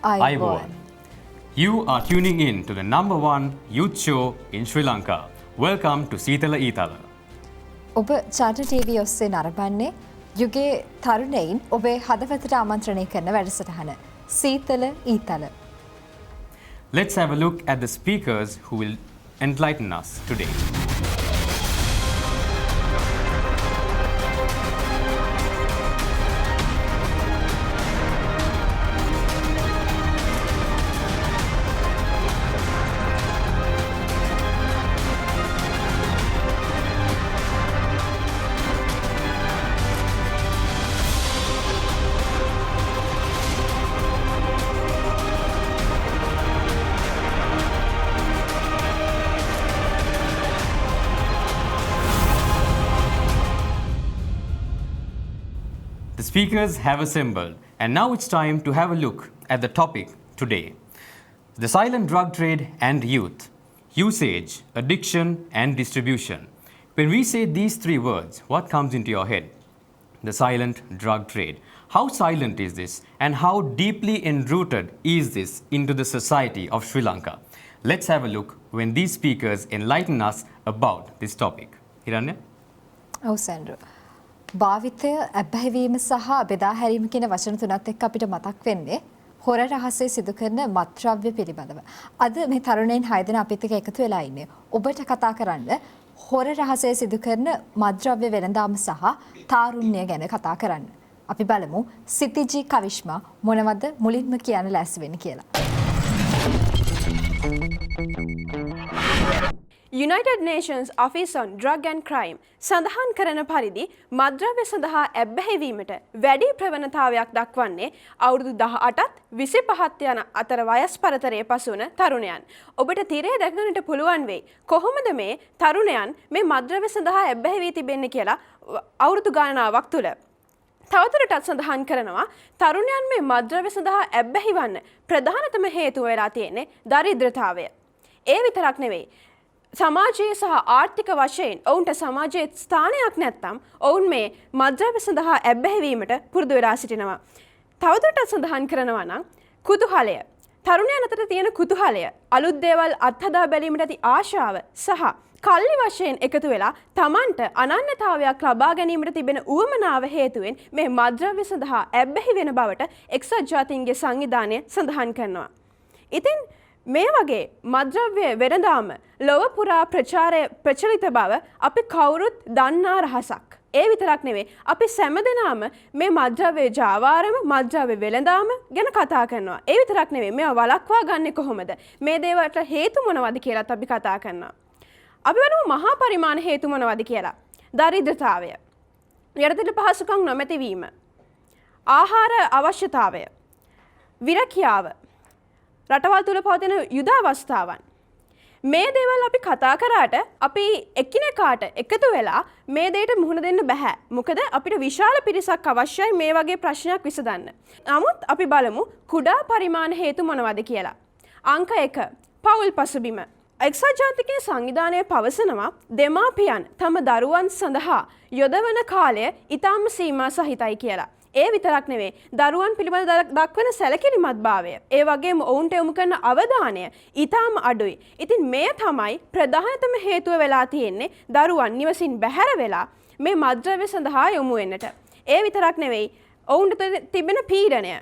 Ayubowan. You are tuning in to the #1 youth show in Sri Lanka. Welcome to Seethala Eethala. ඔබ චාටර් TV ඔස්සේ නරඹන්නේ යුගයේ තරුණයින් ඔබේ හදවතට ආමන්ත්‍රණය කරන වැඩසටහන සීතල ඊතල. Let's have a look at the speakers who will enlighten us today. The speakers have assembled, and now it's time to have a look at the topic today. The silent drug trade and youth, usage, addiction and distribution. When we say these three words, what comes into your head? The silent drug trade. How silent is this, and how deeply enrooted is this into the society of Sri Lanka? Let's have a look when these speakers enlighten us about this topic. Hiranya? ඔව් සෙන්ඩ්‍රෝ. භාවිතය ඇබ්බැහිවීම සහ බෙදා හැරීම කියන වචන තුනත් එක්ක අපිට මතක් වෙන්නේ හොර රහසේ සිදු කරන මත්ද්‍රව්‍ය පිළිබඳව. අද මේ තරුණයින් 6 දෙනා අපිත් එක්ක එකතු වෙලා ඉන්නේ. ඔබට කතා කරන්න හොර රහසේ සිදු කරන මත්ද්‍රව්‍ය වෙළඳාම සහ තාරුණ්‍ය ගැන කතා කරන්න. අපි බලමු සිතිජි කවිශ්මා මොනවද මුලින්ම කියන්න ලෑස්ති වෙන්නේ කියලා. United Nations Office on Drug and Crime සඳහන් කරන පරිදි මත්ද්‍රව්‍ය සඳහා ඇබ්බැහිවීමට වැඩි ප්‍රවණතාවයක් දක්වන්නේ අවුරුදු 18ත් 25ත් යන අතර වයස් පරතරයේ පසුවන තරුණයන්. ඔබට තිරේ දැකගන්නට පුළුවන් වෙයි කොහොමද මේ තරුණයන් මේ මත්ද්‍රව්‍ය සඳහා ඇබ්බැහි වී තිබෙන්නේ කියලා අවුරුදු ගණනාවක් තුල. තවදුරටත් සඳහන් කරනවා තරුණයන් මේ මත්ද්‍රව්‍ය සඳහා ඇබ්බැහි වන්න ප්‍රධානතම හේතුව වෙලා තියෙන්නේ දරිද්‍රතාවය. ඒ විතරක් නෙවෙයි සමාජයේ සහ ආර්ථික වශයෙන් ඔවුන්ට සමාජයේ ස්ථානයක් නැත්නම් ඔවුන් මේ මත්ද්‍රව්‍ය සඳහා ඇබ්බැහි වීමට පුරුදු වෙලා සිටිනවා. තවදුරටත් සඳහන් කරනවා නම් කුතුහලය. තරුණයන් අතර තියෙන කුතුහලය, අලුත් දේවල් අත්හදා බැලීමට ඇති ආශාව සහ කල්ලි වශයෙන් එකතු වෙලා Tamanට අනන්‍යතාවයක් ලබා ගැනීමට තිබෙන උවමනාව හේතුවෙන් මේ මත්ද්‍රව්‍ය සඳහා ඇබ්බැහි වෙන බවට එක්සත් ජාතීන්ගේ සංවිධානය සඳහන් කරනවා. ඉතින් මේ වගේ මත්ද්‍රව්‍ය වෙළඳාම ලොව පුරා ප්‍රචලිත බව අපි කවුරුත් දන්නා රහසක්. ඒ විතරක් නෙවෙයි අපි සෑමදෙනාම මේ මත්ද්‍රව්‍ය ජාවාරම මත්ද්‍රව්‍ය වෙළඳාම ගැන කතා කරනවා. ඒ විතරක් නෙවෙයි මේවා වළක්වා ගන්නේ කොහොමද? මේ දේවල්ට හේතු මොනවද කියලාත් අපි කතා කරනවා. අපි බලමු මහා පරිමාණ හේතු මොනවද කියලා. දරිද්‍රතාවය, යටිතල පහසුකම් නොමැති වීම, ආහාර අවශ්‍යතාවය, විරකියාව, රටවල් තුල පවතින යුද අවස්ථාවන්. මේ දේවල් අපි කතා කරාට අපි එකිනෙකාට එකතු වෙලා මේ දෙයට මුහුණ දෙන්න බෑ. මොකද අපිට විශාල පිරිසක් අවශ්‍යයි මේ වගේ ප්‍රශ්නයක් විසඳන්න. නමුත් අපි බලමු කුඩා පරිමාණ හේතු මොනවද කියලා. අංක 1 පෞල් පසුබිම. එක්සත් ජාතික සංවිධානය පවසනවා දෙමාපියන් තම දරුවන් සඳහා යොදවන කාලය ඉතාම සීමා සහිතයි කියලා. ඒ විතරක් නෙවෙයි දරුවන් පිළිබඳ දක්වන සැලකිලිමත් භාවය ඒ වගේම ඔවුන්ට යොමු කරන අවධානය ඊටාම අඩුයි. ඉතින් මේ තමයි ප්‍රධානතම හේතුව වෙලා තියෙන්නේ දරුවන් නිවසින් බැහැර වෙලා මේ මත්ද්‍රව්‍ය සඳහා යොමු වෙන්නට. ඒ විතරක් නෙවෙයි ඔවුන්ට තිබෙන පීඩනය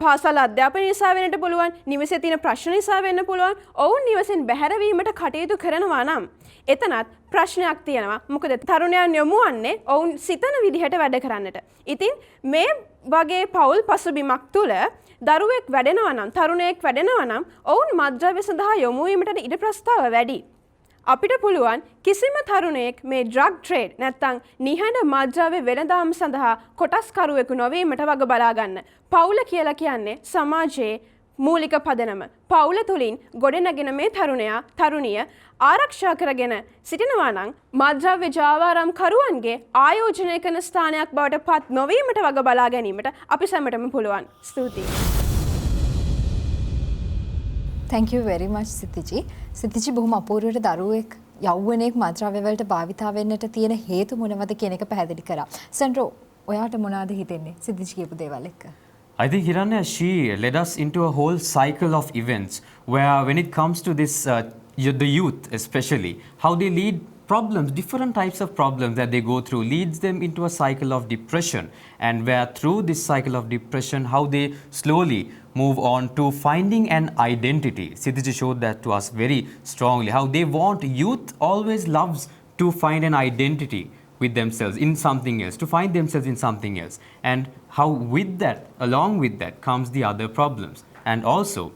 පාසල් අධ්‍යාපනය නිසා වෙන්නට පුළුවන්, නිවසේ තියෙන ප්‍රශ්න නිසා වෙන්න පුළුවන්. ඔවුන් නිවසින් බැහැර වීමට කටයුතු කරනවා නම් එතනත් ප්‍රශ්නයක් තියෙනවා. මොකද තරුණයන් යොමු වන්නේ ඔවුන් සිතන විදිහට වැඩ කරන්නට. ඉතින් මේ වගේ පෞල් පසුබිමක් තුළ දරුවෙක් වැඩෙනවා නම්, තරුණයෙක් වැඩෙනවා නම් ඔවුන් මත්ද්‍රව්‍ය සඳහා යොමු වීමට ඉඩ ප්‍රස්තාව වැඩි. අපිට පුළුවන් කිසිම තරුණයෙක් මේ ඩ්‍රග් ට්‍රේඩ් නැත්නම් නිහඬ මත්ද්‍රව්‍ය වෙළඳාම සඳහා කොටස්කරුවෙකු නොවීමට වග බලා ගන්න. පවුල කියලා කියන්නේ සමාජයේ මූලික පදනම. පවුල තුලින් ගොඩනගෙන මේ තරුණිය ආරක්ෂා කරගෙන සිටිනවා නම් මත්ද්‍රව්‍ය ජාවාරම් කරුවන්ගේ ආයෝජනය කරන ස්ථානයක් බවට පත් නොවීමට වග බලා ගැනීමට අපි සැමටම පුළුවන්. ස්තුතියි. Thank you very much සිතිජි. සිතිජි බොහොම අපූර්වවට දරුවෙක් යෞවනයෙක් මත්ද්‍රව්‍ය වලට භාවිතා වෙන්නට තියෙන හේතු මොනවද කියන එක පැහැදිලි කරා. සෙන්ඩ්‍රෝ ඔයාට මොනවද හිතෙන්නේ සිතිජි කියපු දේවල් එක්ක? I think Hiranya, she led us into a whole cycle of events where when it comes to this, the youth especially, how they lead problems, different types of problems that they go through leads them into a cycle of depression, and where through this cycle of depression, how they slowly move on to finding an identity. Siddhiji showed that to us very strongly, how they want, youth always loves to find an identity with themselves in something else, to find themselves in something else, and how with that, along with that comes the other problems. And also,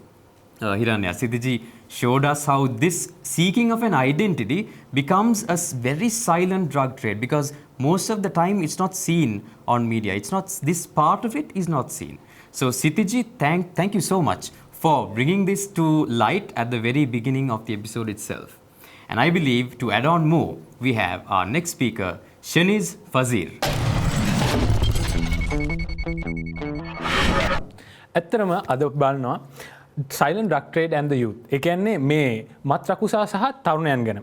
Hiranya, Siddhiji showed us how this seeking of an identity becomes a very silent drug trade, because most of the time it's not seen on media. It's not, this part of it is not seen. So Siddhiji, thank you so much for bringing this to light at the very beginning of the episode itself. And I believe to add on more, we have our next speaker, Shaniz Fazir. ඇත්තරම අද බලනවා silent drug trade and the youth. ඒ කියන්නේ මේ මත් රකුසා සහ තරුණයන් ගැන.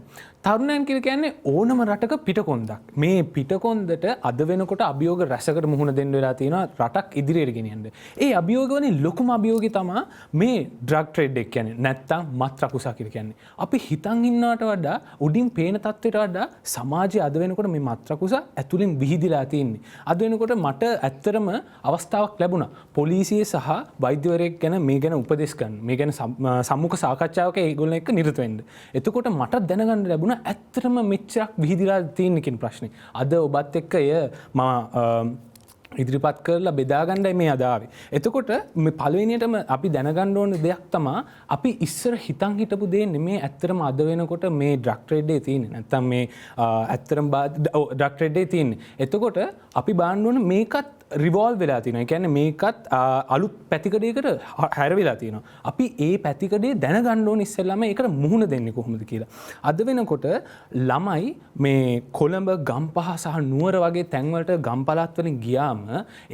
තරුණයන් කියලා කියන්නේ ඕනම රටක පිටකොන්දක්. මේ පිටකොන්දට අද වෙනකොට අභියෝග රැසකට මුහුණ දෙන්න වෙලා තියෙනවා රටක් ඉදිරියට ගෙනියන්න. ඒ අභියෝගවලින් ලොකුම අභියෝගය තමයි මේ ඩ්‍රග් ට්‍රේඩ් එක කියන්නේ. නැත්තම් මත් රකුසා කියලා කියන්නේ. අපි හිතන් ඉන්නවට වඩා උඩින් පේන තත්ත්වයට වඩා සමාජයේ අද වෙනකොට මේ මත් රකුසා ඇතුලින් විහිදිලා තියෙන්නේ. අද වෙනකොට මට ඇත්තරම අවස්ථාවක් ලැබුණා. පොලිසිය සහ වෛද්‍යවරයෙක් ගැන මේ ගැන උපදෙස් ගන්න. මේ ගැන සම්මුඛ සාකච්ඡාවක ඒගොල්ලෝ එක්ක නිරත වෙන්න. එතකොට මට දැනගන්න ලැබුණා ඇත්තටම මෙච්චරක් විහිදිලා තියෙන කියන ප්‍රශ්නේ. අද ඔබත් එක්ක එය මම ඉදිරිපත් කරලා බෙදාගන්නයි මේ අද ආවේ. එතකොට මේ පළවෙනියටම අපි දැනගන්න ඕන දෙයක් තමයි අපි ඉස්සර හිතන් හිටපු දේ නෙමේ ඇත්තටම අද වෙනකොට මේ ඩ්‍රග් ට්‍රේඩ් එකේ තියෙන්නේ. නැත්තම් මේ ඇත්තටම ඩ්‍රග් ට්‍රේඩ් එකේ තියෙන්නේ. එතකොට අපි බලන්න ඕන මේකත් රිවෝල්ව් වෙලා තියෙනවා. ඒ කියන්නේ මේකත් අලුත් පැතිකඩයකට හැරවිලා තියෙනවා. අපි ඒ පැතිකඩේ දැනගන්න ඕන ඉස්සෙල්ලාම ඒකට මුහුණ දෙන්නේ කොහොමද කියලා. අද වෙනකොට ළමයි මේ කොළඹ ගම්පහ සහ නුවර වගේ තැන්වලට ගම්පළාත් වලින් ගියාම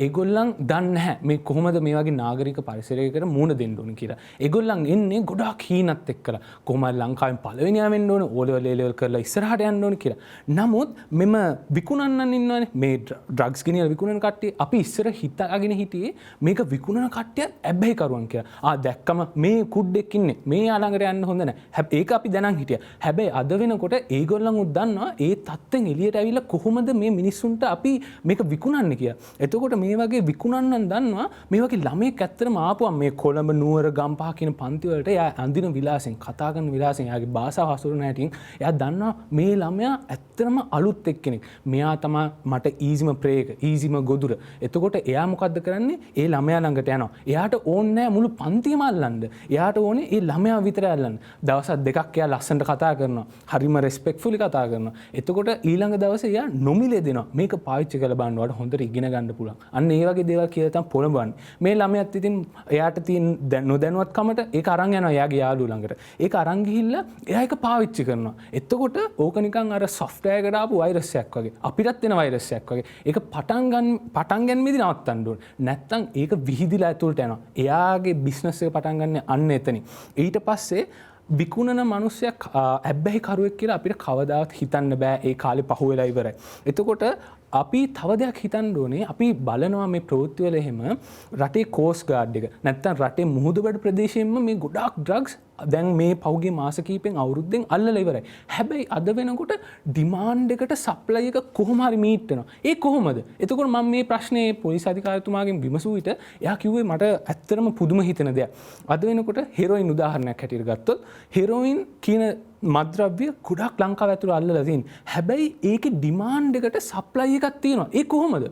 ඒගොල්ලන් දන්නේ නැහැ මේ කොහොමද මේ වගේ නාගරික පරිසරයකට මුහුණ දෙන්න ඕන කියලා. ඒගොල්ලන් එන්නේ ගොඩාක් හීනත් එක්කලා. කොහොමද ලංකාවෙන් පළවෙනියා වෙන්න ඕන, ඕලෙවල් ලේවල් කරලා ඉස්සරහට යන්න ඕන කියලා. නමුත් මෙම විකුණන්නන් ඉන්නවනේ මේ ඩ්‍රග්ස් ගෙනියලා විකුණන කට්ටිය අපි ඉස්සර හිතාගෙන හිටියේ මේක විකුණන කට්ටියත් ඇබ්බැහි කරුවන් කියලා. දැක්කම මේ කුඩ්ඩෙක් ඉන්නේ මේ ළඟට යන්න හොඳ නැහැ. ඒක අපි දැනන් හිටියා. හැබැයි අද වෙනකොට ඒගොල්ලන් උත් දන්නවා ඒ තත්ත්වෙන් එළියට ඇවිල්ලා කොහොමද මේ මිනිස්සුන්ට අපි මේක විකුණන්නේ කියලා. එතකොට මේ වගේ විකුණන්නන් දන්නවා මේ වගේ ළමයෙක් ඇත්තටම ආපුවම මේ කොළඹ නුවර ගම්පහ කියන පන්ති වලට එයා අඳින විලාසෙන් කතා කරන විලාසෙන් එයාගේ භාෂාව හසුරුවන හැටින් එයා දන්නවා මේ ළමයා ඇත්තටම අලුත් එක්කෙනෙක්. මෙයා තමයි මට ඊසිම ප්‍රේක ඊසිම ගොදුර. එතකොට එයා මොකද්ද කරන්නේ? ඒ ළමයා ළඟට යනවා. එයාට ඕනේ නැහැ මුළු පන්තියම අල්ලන්න. එයාට ඕනේ ඒ ළමයා විතරයි අල්ලන්න. දවස් දෙකක් එයා ලස්සනට කතා කරනවා. හරිම රෙස්පෙක්ට්ෆුලි කතා කරනවා. එතකොට ඊළඟ දවසේ එයා නොමිලේ දෙනවා. මේක පාවිච්චි කරලා බලන්න ඔයාලට හොඳට ඉගෙන ගන්න පුළුවන්. අන්න ඒ වගේ දේවල් කියලා තමයි පොළඹවන්නේ. මේ ළමයාත් ඉතින් එයාට තියෙන නොදැනුවත්කමට ඒක අරන් යනවා එයාගේ යාළුවෝ ළඟට. ඒක අරන් ගිහිල්ලා එයා ඒක පාවිච්චි කරනවා. එතකොට ඕක නිකන් අර සොෆ්ට්වෙයාර් එකට ආපු වෛරස් එකක් වගේ. අපිටත් එන වෛරස් එකක් වගේ. ඒක පටන් ගන්නමේදී නවත්තන්න ඕනේ. නැත්තම් ඒක විහිදිලා ඇතුළට යනවා. එයාගේ බිස්නස් එක පටන් ගන්න අන්න එතනින්. ඊට පස්සේ විකුණන මිනිස්සයක් ඇබ්බැහි කරුවෙක් කියලා අපිට කවදාවත් හිතන්න බෑ. ඒ කාලේ පහුවෙලා ඉවරයි. එතකොට අපි තව දෙයක් හිතන්න ඕනේ. අපි බලනවා මේ ප්‍රවෘත්ති වල එහෙම රටේ කෝස්ට් ගාඩ් එක නැත්තම් රටේ මුහුදුබඩ ප්‍රදේශයෙන්ම මේ ගොඩාක් ඩ්‍රග්ස් දැන් මේ පහුගිය මාස කිහිපෙන් අවුරුද්දෙන් අල්ලලා ඉවරයි. හැබැයි අද වෙනකොට ඩිමාන්ඩ් එකට සප්ලයි එක කොහොම හරි මීට් වෙනවා. ඒ කොහොමද? එතකොට මම මේ ප්‍රශ්නේ පොලිස් අධිකාරිතුමාගෙන් විමසූ විට එයා කිව්වේ මට ඇත්තටම පුදුම හිතෙන දෙයක්. අද වෙනකොට හෙරොයින් උදාහරණයක් හැටියට ගත්තොත් හෙරොයින් කියන මත්ද්‍රව්‍ය ගොඩක් ලංකාව ඇතුළේ අල්ලලා තියෙනවා. හැබැයි ඒකේ ඩිමාන්ඩ් එකට සප්ලයි එකක් තියෙනවා. ඒ කොහොමද?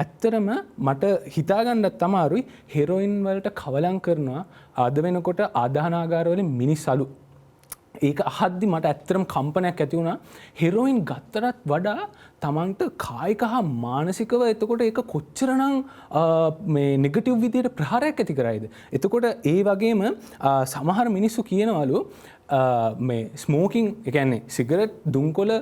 ඇත්තටම මට හිතාගන්නත් අමාරුයි. හෙරොයින් වලට කවලම් කරනවා අද වෙනකොට ආදාහනාගාරවලින් මිනිස් අලු. ඒක අහද්දි මට ඇත්තටම කම්පනයක් ඇති වුණා. හෙරොයින් ගත්තටත් වඩා තමන්ට කායික හා මානසිකව එතකොට ඒක කොච්චරනම් මේ නෙගටිව් විදියට ප්‍රහාරයක් ඇති කරයිද? එතකොට ඒ වගේම සමහර මිනිස්සු කියනවලු මේ ස්මෝකින් ඒ කියන්නේ සිගරට් දුම්කොළ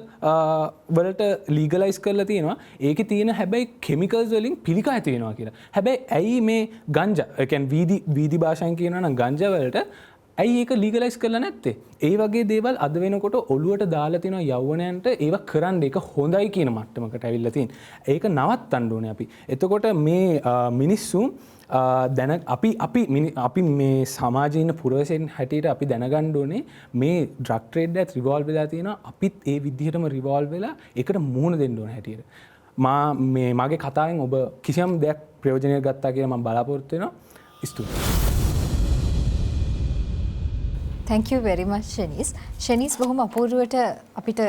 වලට ලීගලයිස් කරලා තියෙනවා. ඒකේ තියෙන හැබැයි කෙමිකල්ස් වලින් පිළිකා ඇති වෙනවා කියලා. හැබැයි ඇයි මේ ගංජා ඒ කියන්නේ වීදි භාෂාවෙන් කියනවා නම් ගංජා වලට ඇයි ඒක ලීගලයිස් කරලා නැත්තේ? ඒ වගේ දේවල් අද වෙනකොට ඔළුවට දාලා තිනවා යෞවනයන්ට ඒව කරන්න ඒක හොඳයි කියන මට්ටමකට ඇවිල්ලා තියෙන. ඒක නවත්තන්න ඕනේ අපි. එතකොට මේ මිනිස්සු දැන අපි මේ සමාජයේ ඉන්න පුරවැසියන් හැටියට අපි දැනගන්න ඕනේ මේ ඩ්‍රග් ට්‍රේඩ් එකත් රිවෝල්ව් වෙලා තියෙනවා. අපිත් ඒ විදිහටම රිවෝල්ව් වෙලා ඒකට මුහුණ දෙන්න ඕන හැටියට. මගේ කතාවෙන් ඔබ කිසියම් දෙයක් ප්‍රයෝජනයක් ගත්තා කියලා මම බලාපොරොත්තු වෙනවා. ස්තුතියි. Thank you very much Shanice. Shanice බොහොම අපූර්වවට අපිට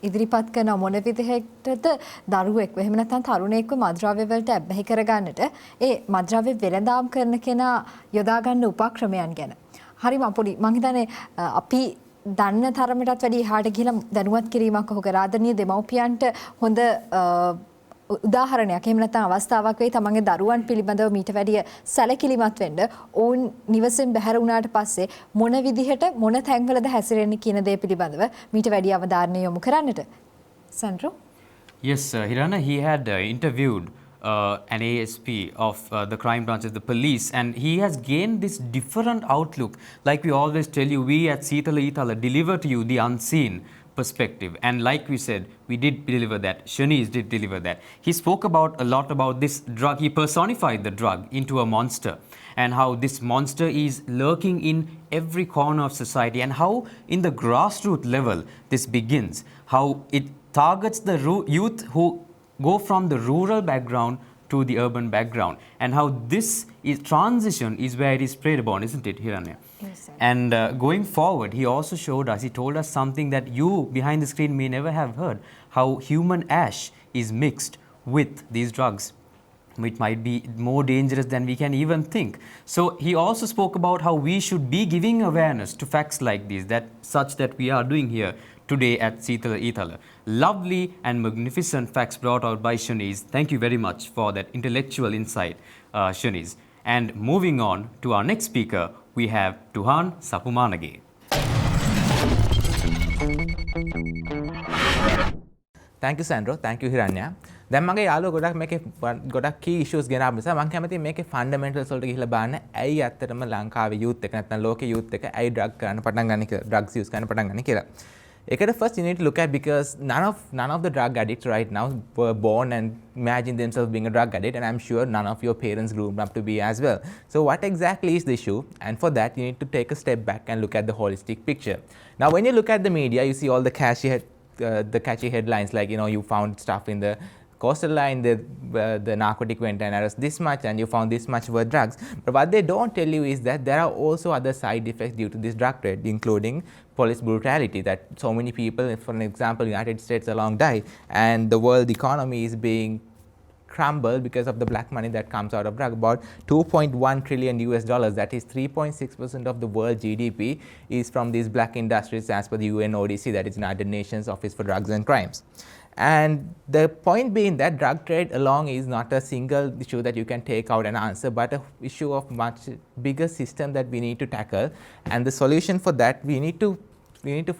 ඉදිරිපත් කරන මොන විදිහකටද දරුවෙක් එහෙම නැත්නම් තරුණයෙක්ව මත්ද්‍රව්‍ය වලට ඇබ්බැහි කරගන්නට ඒ මත්ද්‍රව්‍ය වෙළඳාම් කරන කෙනා යොදා ගන්න උපක්‍රමයන් ගැන. හරිම අපොඩි මං හිතන්නේ අපි දන්න තරමටත් වැඩි එහාට ගිහිලා දැනුවත් කිරීමක් ඔහු කරා ආදරණීය දෙමව්පියන්ට හොඳ උදාහරණයක් එහෙම නැත්නම් අවස්ථාවක් වෙයි තමන්ගේ දරුවන් පිළිබඳව මීට වැඩිය සැලකිලිමත් වෙන්න ඔවුන් නිවසෙන් බැහැර වුණාට පස්සේ මොන විදිහට මොන තැන්වලද හැසිරෙන්නේ කියන දේ පිළිබඳව මීට වැඩිය අවධානය යොමු කරන්නට. Sandro? Yes, Hirana, he had interviewed an ASP of the crime branch of the police, and he has gained this different outlook. Like we always tell you, we at Seethala Eethala deliver to you the unseen perspective, and like we said, we did deliver that. Shanice did deliver that. He spoke about a lot about this drug. He personified the drug into a monster, and how this monster is lurking in every corner of society, and how in the grassroots level this begins, how it targets the youth who go from the rural background to the urban background, and how this transition is where it is preyed upon, isn't it, Hiranya? Yes, sir. And going forward, he also showed us, he told us something that you behind the screen may never have heard, how human ash is mixed with these drugs. It might be more dangerous than we can even think. So he also spoke about how we should be giving awareness to facts like these, such that we are doing here today at Seethala Eethala. Lovely and magnificent facts brought out by Shanice. Thank you very much for that intellectual insight, Shanice. And moving on to our next speaker, we have Tuhan Sapumanage. Thank you, Sandro. Thank you, Hiranya. දැන් මගේ යාළුවෝ ගොඩක් key issues ගෙන ආපු නිසා මම කැමතියි මේකේ fundamentals වලට ගිහිල්ලා බලන්න ඇයි ඇත්තටම ලංකාවේ youth එක නැත්නම් ලෝකේ youth එක ඇයි drug කරන්න පටන් ගන්න කියලා drugs use කරන්න පටන් ගන්න කියලා. ඒකට first you need to look at because none of the drug addicts right now were born and imagine themselves being a drug addict, and I'm sure none of your parents groomed up to be as well. So what exactly is the issue? And for that you need to take a step back and look at the holistic picture. Now when you look at the media, you see all the catchy headlines like, you know, you found stuff in the coastal line, the narcotic went and arrest this much, and you found this much worth drugs. But what they don't tell you is that there are also other side effects due to this drug trade, including police brutality, that so many people, for an example, United States alone died, and the world economy is being crumbled because of the black money that comes out of drug. About 2.1 trillion US dollars, that is 3.6% of the world GDP, is from these black industries as per the UNODC, that is United Nations Office for Drugs and Crimes. And the point being that drug trade alone is not a single issue that you can take out and answer, but an issue of much bigger system that we need to tackle. And the solution for that, we need to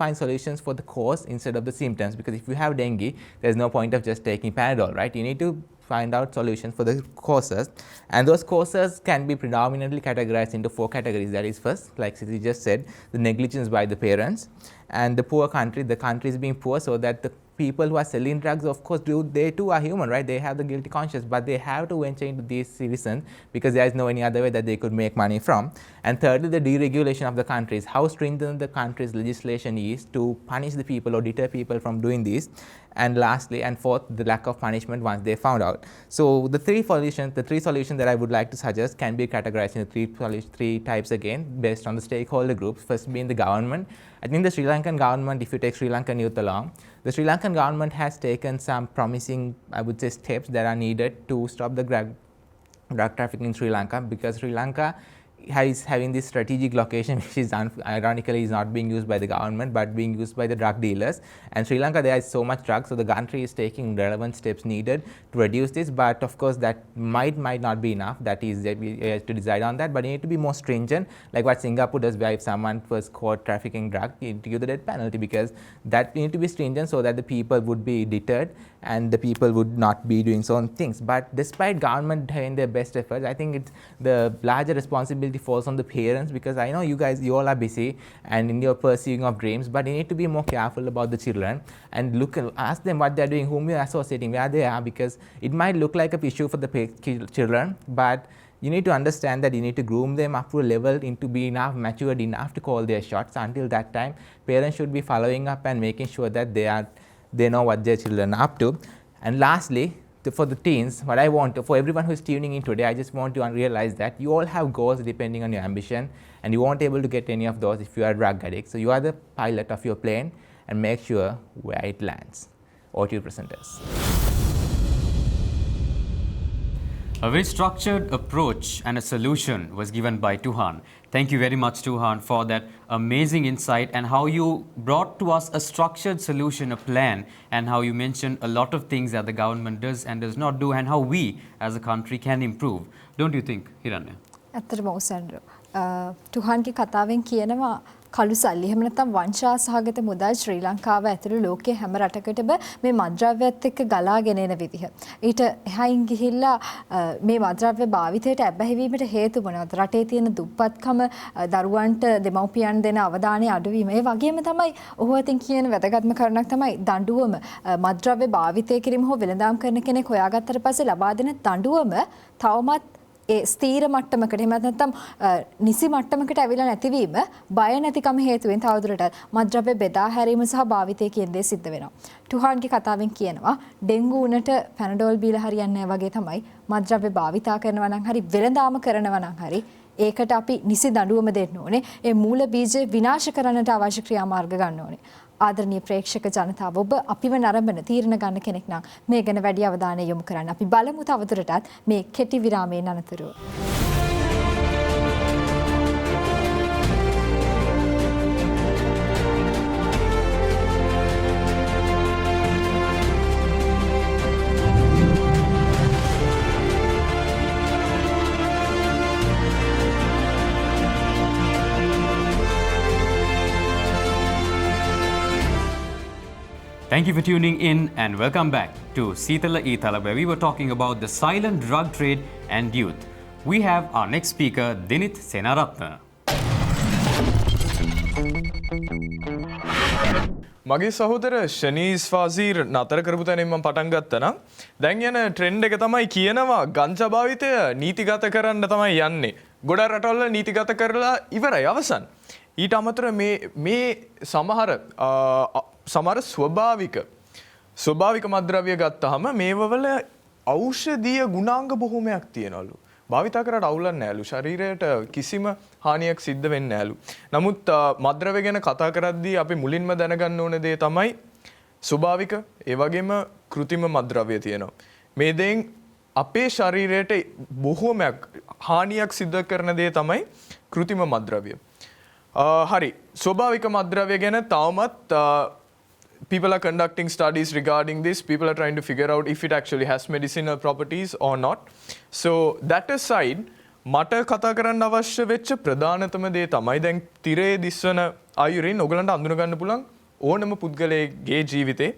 find solutions for the cause instead of the symptoms, because if you have dengue, there's no point of just taking Panadol, right? You need to find out solutions for the causes, and those causes can be predominantly categorized into 4 categories. That is, first, like Siti just said, the negligence by the parents, and the poor country, the country is being poor so that the people who are selling drugs, of course, they too are human, right? They have the guilty conscience, but they have to venture into these citizens because there is no any other way that they could make money from. And thirdly, the deregulation of the countries, how stringent the country's legislation is to punish the people or deter people from doing this. And lastly, and fourth, the lack of punishment once they found out. So the three solutions that I would like to suggest can be categorized into three types again, based on the stakeholder groups. First being the government. I think the Sri Lankan government, if you take Sri Lankan youth along, the Sri Lankan government has taken some promising, I would say, steps that are needed to stop the drug trafficking in Sri Lanka, because Sri Lanka is having this strategic location which is ironically is not being used by the government but being used by the drug dealers. And Sri Lanka, there is so much drugs, so the country is taking relevant steps needed to reduce this, but of course that might not be enough. That is, we have to decide on that, but you need to be more stringent, like what Singapore does, where if someone was caught trafficking drug, you need to give the death penalty, because that you need to be stringent so that the people would be deterred and the people would not be doing certain things. But despite government having their best efforts, I think it's the larger responsibility falls on the parents, because I know you all are busy and in your pursuing of dreams, but you need to be more careful about the children and ask them what they're doing, whom you're associating, where they are, because it might look like a issue for the children, but you need to understand that you need to groom them up to a level into be enough matured enough to call their shots. Until that time, parents should be following up and making sure that they know what their children are up to. And lastly, for the teens, what I want for everyone who is tuning in today, I just want to realize that you all have goals depending on your ambition, and you won't be able to get any of those if you are a drug addict. So you are the pilot of your plane, and make sure where it lands. Over to you, presenters. A very structured approach and a solution was given by Tuhan. Thank you very much, Tuhan, for that amazing insight and how you brought to us a structured solution, a plan, and how you mentioned a lot of things that the government does and does not do, and how we as a country can improve. Don't you think, Hiranya? ඇත්තටම ඔව් සැන්ඩ්‍රෝ. ටුහන්ගේ කතාවෙන් කියනවා කළු සල්ලි එහෙම නැත්නම් වංශා සහගත මුදල් ශ්‍රී ලංකාව ඇතුළු ලෝකයේ හැම රටකටම මේ මත්ද්‍රව්‍යත් එක්ක ගලාගෙන එන විදිහ. ඊට එහයින් ගිහිල්ලා මේ මත්ද්‍රව්‍ය භාවිතයට ඇබ්බැහිවීමට හේතු මොනවද? රටේ තියෙන දුප්පත්කම, දරුවන්ට දෙමව්පියන් දෙන අවධානය අඩුවීම. ඒ වගේම තමයි ඔහු අතින් කියන වැදගත්ම කාරණාවක් තමයි දඬුවම. මත්ද්‍රව්‍ය භාවිතය කිරීම හෝ වෙළඳාම් කරන කෙනෙක් හොයාගත්තට පස්සේ ලබා දෙන දඬුවම තවමත් ඒ ස්ථීර මට්ටමකට එහෙම නැත්නම් නිසි මට්ටමකට ඇවිල්ලා නැතිවීම බය නැතිකම හේතුවෙන් තවදුරටත් මත්ද්‍රව්‍ය බෙදා හැරීම සහ භාවිතය කියන දේ සිද්ධ වෙනවා. ටුහන්ගේ කතාවෙන් කියනවා ඩෙන්ගු උනට පැනඩෝල් බීලා හරියන්නේ නැහැ වගේ තමයි මත්ද්‍රව්‍ය භාවිතා කරනවා නම් හරි වෙළඳාම කරනවා නම් හරි ඒකට අපි නිසි දඬුවම දෙන්න ඕනේ. ඒ මූල බීජ විනාශ කරන්නට අවශ්‍ය ක්‍රියාමාර්ග ගන්න ඕනේ. ආදරණීය ප්‍රේක්ෂක ජනතාව, ඔබ අපිව නරඹන තීරණ ගන්න කෙනෙක් නම් මේ ගැන වැඩි අවධානය යොමු කරන්න. අපි බලමු තවදුරටත් මේ කෙටි විරාමයෙන් අනතුරුව. Thank you for tuning in and welcome back to Seethala Eethala, where we were talking about the silent drug trade and youth. We have our next speaker, Dinith Senaratna. මගේ සහෝදර ෂනීස් ෆාසීර් නතර කරපු තැනින් මම පටන් ගත්තා නම් දැන් යන ට්‍රෙන්ඩ් එක තමයි කියනවා ගංජා භාවිතය නීතිගත කරන්න තමයි යන්නේ. ගොඩක් රටවල නීතිගත කරලා ඉවරයි අවසන්. ඊට අමතරව මේ සමහර ස්වභාවික මත්ද්‍රව්‍ය ගත්තාම මේවවල ඖෂධීය ගුණාංග බොහොමයක් තියෙනවලු. භාවිතා කරාට අවුලක් නැහැලු. ශරීරයට කිසිම හානියක් සිද්ධ වෙන්නේ නැහැලු. නමුත් මත්ද්‍රව්‍ය ගැන කතා කරද්දී අපි මුලින්ම දැනගන්න ඕන දේ තමයි ස්වභාවික ඒ වගේම કૃතිම මත්ද්‍රව්‍ය තියෙනවා. මේ දෙයින් අපේ ශරීරයට බොහොමයක් හානියක් සිද්ධ කරන දේ තමයි કૃතිම මත්ද්‍රව්‍ය. හරි. ස්වභාවික මත්ද්‍රව්‍ය ගැන තවමත් people are conducting studies regarding this. People are trying to figure out if it actually has medicinal properties or not. So that aside, මට කතා කරන්න අවශ්‍ය වෙච්ච ප්‍රධානතම දේ තමයි දැන් තිරේ දිස්වන අයුරින් ඔයගලන්ට අඳුන ගන්න පුළුවන් ඕනම පුද්ගලයෙක්ගේ ජීවිතේ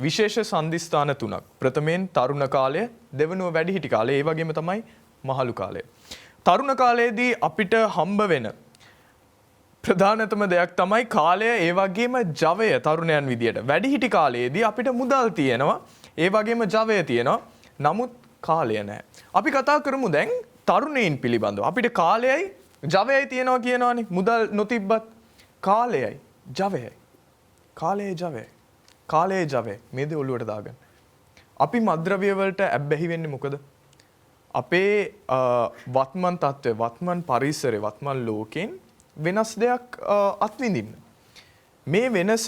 විශේෂ සන්ධිස්ථාන තුනක්. ප්‍රථමයෙන් තරුණ කාලය, දෙවෙනුව වැඩිහිටි කාලය, ඒ වගේම තමයි මහලු කාලය. තරුණ කාලයේදී අපිට හම්බ වෙන ප්‍රධානතම දෙයක් තමයි කාලය, ඒ වගේම ජවය තරුණයන් විදියට. වැඩිහිටි කාලයේදී අපිට මුදල් තියෙනවා, ඒ වගේම ජවය තියෙනවා. නමුත් කාලය නැහැ. අපි කතා කරමු දැන් තරුණයින් පිළිබඳව. අපිට කාලයයි ජවයයි තියෙනවා කියනවානේ. මුදල් නොතිබ්බත් කාලයයි ජවයයි. කාලයයි ජවයයි. මේ දේ ඔළුවට දාගන්න. අපි මත්ද්‍රව්‍ය වලට ඇබ්බැහි වෙන්නේ මොකද? අපේ වත්මන් තත්ත්වය, වත්මන් පරිසරය, වත්මන් ලෝකෙන් වෙනස් දෙයක් අත්විඳින්න. මේ වෙනස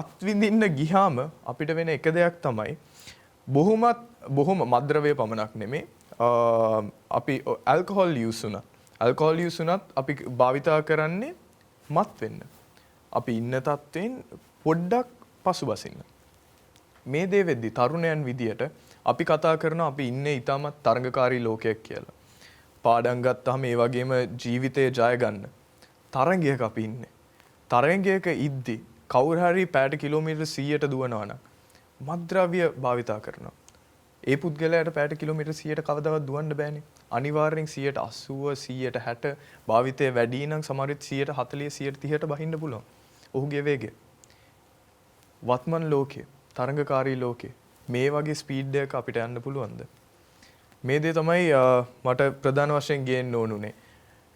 අත්විඳින්න ගියාම අපිට වෙන එක දෙයක් තමයි බොහොම මත්ද්‍රව්‍ය පමණක් නෙමේ අපි ඇල්කොහොල් යූස් උනත් අපි භාවිතා කරන්නේ මත් වෙන්න. අපි ඉන්න තත්ත්වෙන් පොඩ්ඩක් පසුබසින්න. මේ දේ වෙද්දි තරුණයන් විදියට අපි කතා කරනවා අපි ඉන්නේ ඊටමත් තරඟකාරී ලෝකයක් කියලා. පාඩම් ගත්තාම ඒ වගේම ජීවිතේ ජය ගන්න තරංගයක අපි ඉන්නේ. තරංගයක ඉද්දි කවුරු හරි පැයට කිලෝමීටර් 100ට දුවනවා නම් මත්ද්‍රව්‍ය භාවිතා කරනවා. ඒ පුද්ගලයාට පැයට කිලෝමීටර් 100ට කවදාවත් දුවන්න බෑනේ. අනිවාර්යෙන් 80 160 භාවිතය වැඩි නම් සමහරවිට 140 130ට බහින්න පුළුවන්. ඔහුගේ වේගය. වත්මන් ලෝකයේ, තරංගකාරී ලෝකයේ මේ වගේ ස්පීඩ් එකක අපිට යන්න පුළුවන්ද? මේ දේ තමයි මට ප්‍රධාන වශයෙන් ගේන්න ඕනුනේ.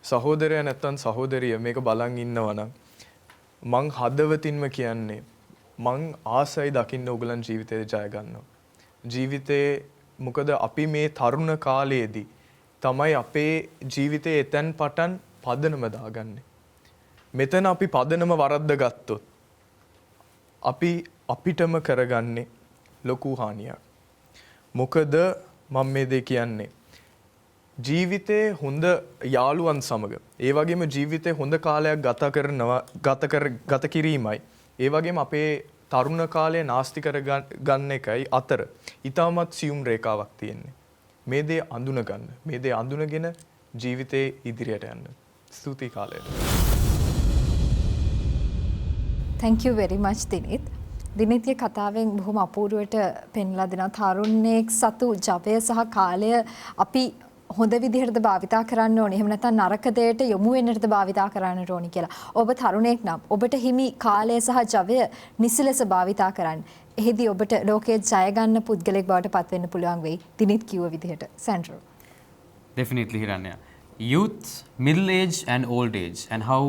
සහෝදරයා නැත්තම් සහෝදරිය මේක බලන් ඉන්නවා නම් මං හදවතින්ම කියන්නේ මං ආසයි දකින්න ඔයගලන් ජීවිතේ ජය ගන්නවා. ජීවිතේ මොකද අපි මේ තරුණ කාලයේදී තමයි අපේ ජීවිතේ එතෙන් පටන් පදනම දාගන්නේ. මෙතන අපි පදනම වරද්ද ගත්තොත් අපි අපිටම කරගන්නේ ලොකු හානියක්. මොකද මම මේ දේ කියන්නේ ජීවිතේ හොඳ යාළුවන් සමග ඒ වගේම ජීවිතේ හොඳ කාලයක් ගත කිරීමයි ඒ වගේම අපේ තරුණ කාලය නාස්ති කර ගන්න එකයි අතර ඊටමත් සියුම් රේඛාවක් තියෙන්නේ. මේ දේ අඳුන ගන්න. මේ දේ අඳුනගෙන ජීවිතේ ඉදිරියට යන්න. ස්තුතියි කාලයට. Thank you very much Dinith. දිනිත්ගේ කතාවෙන් බොහොම අපූර්වවට පෙන්ලා දෙනවා තරුණයෙක් සතු ජවය සහ කාලය අපි හොඳ විදිහටද භාවිතා කරන්න ඕනේ. එහෙම නැත්නම් නරක දෙයට යොමු වෙන්නටද භාවිතා කරන්නට ඕනේ කියලා. ඔබ තරුණයෙක් නම් ඔබට හිමි කාලය සහ ජවය නිසි ලෙස භාවිතා කරන්න. එහිදී ඔබට ලෝකයේ ජය ගන්න පුද්ගලෙක් බවට පත් වෙන්න පුළුවන් වෙයි. දිනිත් කිව්ව විදිහට. සැන්ඩ්‍රෝ. Definitely, Hiranya. Youth, middle age and old age, and how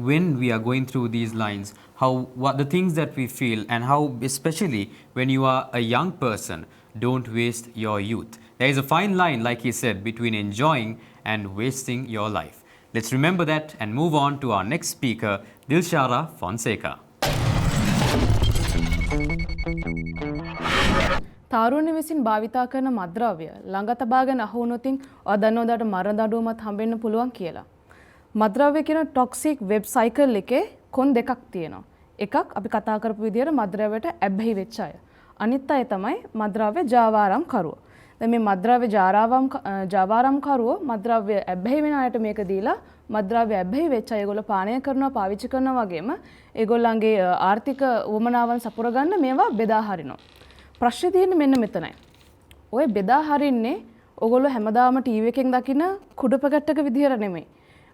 when we are going through these lines, what the things that we feel, and how especially when you are a young person, don't waste your youth. There is a fine line, like he said, between enjoying and wasting your life. Let's remember that and move on to our next speaker, Dilshara Fonseca. තාරුණ්‍ය විසින් භාවිතා කරන මත්ද්‍රව්‍ය ළඟ තබාගෙන අහුවුනොතින් ඔයා දන්නවදාට මරණ දඬුවමත් හම්බෙන්න පුළුවන් කියලා. මත්ද්‍රව්‍ය කියන ටොක්සික් වෙබ් සයිකල් එකේ කොන් දෙකක් තියෙනවා. එකක් අපි කතා කරපු විදිහට මත්ද්‍රව්‍යයට ඇබ්බැහි වෙච්ච අය. අනිත් අය තමයි මත්ද්‍රව්‍ය ජාවාරම් කරුවෝ. දැන් මේ මත්ද්‍රව්‍ය ජාවාරම් කරුවෝ මත්ද්‍රව්‍ය ඇබ්බැහි වෙන අයට මේක දීලා මත්ද්‍රව්‍ය ඇබ්බැහි වෙච්ච අය ඒගොල්ලෝ පානය කරනවා පාවිච්චි කරනවා වගේම ඒගොල්ලන්ගේ ආර්ථික වමනාවන් සපුර ගන්න මේවා බෙදා හරිනවා. ප්‍රශ්නේ තියෙන්නේ මෙන්න මෙතනයි. ඔය බෙදා හරින්නේ ඔයගොල්ලෝ හැමදාම ටීවී එකෙන් දකින කුඩු පැකට් එක විදියට නෙමෙයි.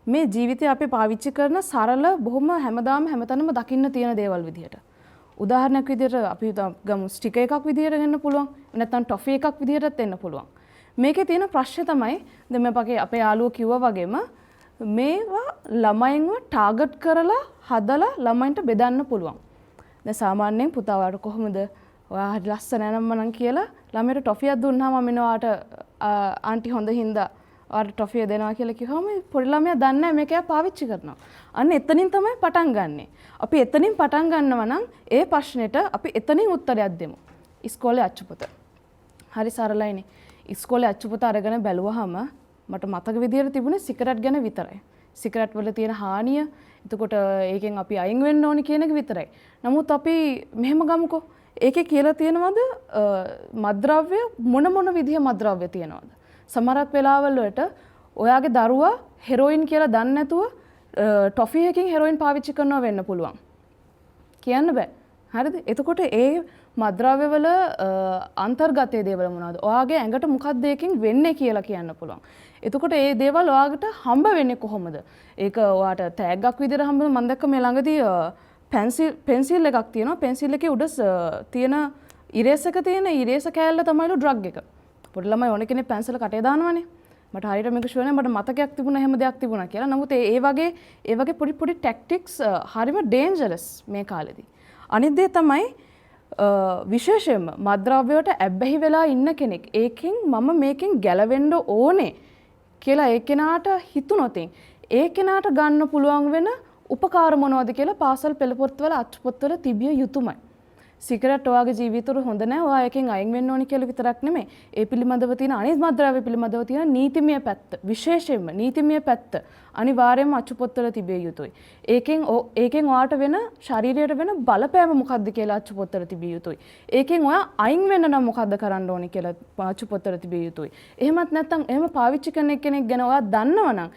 මේ ජීවිතේ අපි පාවිච්චි කරන සරල බොහොම හැමදාම හැමතැනම දකින්න තියෙන දේවල් විදියට. උදාහරණයක් විදියට අපි ගමු ස්ටිකර් එකක් විදියට ගන්න පුළුවන්. නැත්නම් ටොෆි එකක් විදියටත් එන්න පුළුවන්. මේකේ තියෙන ප්‍රශ්නේ තමයි දැන් මේ අපේ යාළුවෝ කිව්වා වගේම මේවා ළමයින්ව ටාගට් කරලා හදලා ළමයින්ට බෙදන්න පුළුවන්. දැන් සාමාන්‍යයෙන් පුතා ඔයාලට කොහොමද ඔයා හරි ලස්සන නම්මනම් කියලා ළමයට ටොෆියක් දුන්නාම මම ඔයාට ආන්ටි හොඳ හින්දා ඔයාට ටොෆිය දෙනවා කියලා කිව්වම පොඩි ළමයා දන්නේ නැහැ මේක පාවිච්චි කරනවා. අන්න එතනින් තමයි පටන් ගන්නෙ. අපි එතනින් පටන් ගන්නවා නම් ඒ ප්‍රශ්නෙට අපි එතනින් උත්තරයක් දෙමු. ඉස්කෝලේ අච්චුපොත. හරි සරලයිනේ. ඉස්කෝලේ අච්චුපොත අරගෙන බැලුවාම මට මතක විදියට තිබුණේ සිගරට් ගැන විතරයි. සිගරට් වල තියෙන හානිය, එතකොට ඒකෙන් අපි අයින් වෙන්න ඕනි කියන එක විතරයි. නමුත් අපි මෙහෙම ගමුකෝ. ඒකේ කියලා තියෙනවද මත්ද්‍රව්‍ය මොන විදිහේ මත්ද්‍රව්‍ය තියෙනවද? සමහරක් වෙලාවල් වලට ඔයාගේ දරුවා හෙරොයින් කියලා දන්නේ නැතුව ටොෆි එකකින් හෙරොයින් පාවිච්චි කරනවා වෙන්න පුළුවන්. කියන්න බෑ. හරිද? එතකොට ඒ මත්ද්‍රව්‍ය වල අන්තර්ගතයේ දේවල් මොනවද? ඔයාගේ ඇඟට මොකක්ද ඒකෙන් වෙන්නේ කියලා කියන්න පුළුවන්. එතකොට ඒ දේවල් ඔයාට හම්බ වෙන්නේ කොහොමද? ඒක ඔයාට තෑග්ගක් විදිහට හම්බ වෙන මම දැක්ක මේ ළඟදී පෙන්සිල් එකක් තියෙනවා. පෙන්සිල් එකේ උඩ තියෙන ඉරේස් එක තියෙන ඉරේස කෑල්ල තමයිලු ඩ්‍රග් එක. පොඩි ළමයි ඕන කෙනෙක් පෙන්සිල කටේ දානවනේ. මට හරියට මේක ෂුවර් නෑ මට මතකයක් තිබුණා එහෙම දෙයක් තිබුණා කියලා. නමුත් ඒ වගේ පොඩි ටැක්ටික්ස් හරිම ඩේන්ජරස් මේ කාලෙදී. අනිත් දේ තමයි විශේෂයෙන්ම මත්ද්‍රව්‍ය වලට ඇබ්බැහි වෙලා ඉන්න කෙනෙක් ඒකෙන් මම මේකෙන් ගැලවෙන්න ඕනේ කියලා ඒ කෙනාට හිතුනොත් ඒ කෙනාට ගන්න පුළුවන් වෙන උපකාර මොනවද කියලා පාසල් පෙළ පොත්වල අච්චු පොත්වල තිබිය යුතුමයි. සිගරට් ඔයාගේ ජීවිතවල හොඳ නැහැ. ඔයා එකෙන් අයින් වෙන්න ඕනි කියලා විතරක් නෙමෙයි. ඒ පිළිබඳව තියෙන අනිත් මත්ද්‍රව්‍ය පිළිබඳව තියෙන නීතිමය පැත්ත, විශේෂයෙන්ම නීතිමය පැත්ත අනිවාර්යයෙන්ම අච්චු පොත්වල තිබිය යුතුයි. ඒකෙන් ඔයාට වෙන ශරීරයට වෙන බලපෑම මොකක්ද කියලා අච්චු පොත්වල තිබිය යුතුයි. ඒකෙන් ඔයා අයින් වෙන්න නම් මොකක්ද කරන්න ඕනි කියලා අච්චු පොත්වල තිබිය යුතුයි. එහෙමත් නැත්නම් එහෙම පාවිච්චි කරන කෙනෙක් ගැන ඔයා දන්නවනම්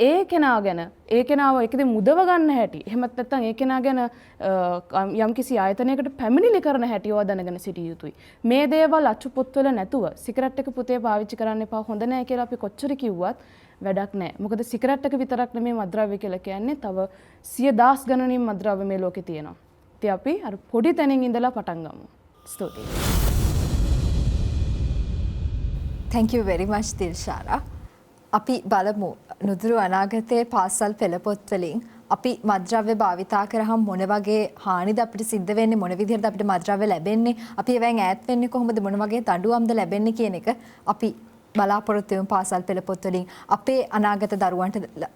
ඒ කෙනා ගැන ඒ කෙනාව එකද මුදව ගන්න හැටි එහෙමත් නැත්නම් ඒ කෙනා ගැන යම්කිසි ආයතනයකට පැමිණිලි කරන හැටි ඒවා දැනගෙන සිටිය යුතුයි. මේ දේවල් අච්චු පොත්වල නැතුව සිගරට් එක පුතේ පාවිච්චි කරන්න එපා හොඳ නැහැ කියලා අපි කොච්චර කිව්වත් වැඩක් නැහැ. මොකද සිගරට් එක විතරක් නෙමෙයි මත්ද්‍රව්‍ය කියලා කියන්නේ තව 100,000 ගණනින් මත්ද්‍රව්‍ය මේ ලෝකේ තියෙනවා. ඉතින් අපි අර පොඩි තැනින් ඉඳලා පටන් ගමු. ස්තුතියි. Thank you very much දිල්ෂාරා. අපි බලමු නුදුරු අනාගතයේ පාසල් පෙළපොත් වලින් අපි මත්ද්‍රව්‍ය භාවිතා කරාම මොන වගේ හානිද අපිට සිද්ධ වෙන්නේ මොන විදිහටද අපිට මත්ද්‍රව්‍ය ලැබෙන්නේ අපි ඒවෙන් ඈත් වෙන්නේ කොහොමද මොන වගේ දඬුවම්ද ලැබෙන්නේ කියන එක අපි බලාපොරොත්තු වෙමු පාසල් පෙළපොත් වලින් අපේ අනාගත දරුවන්ට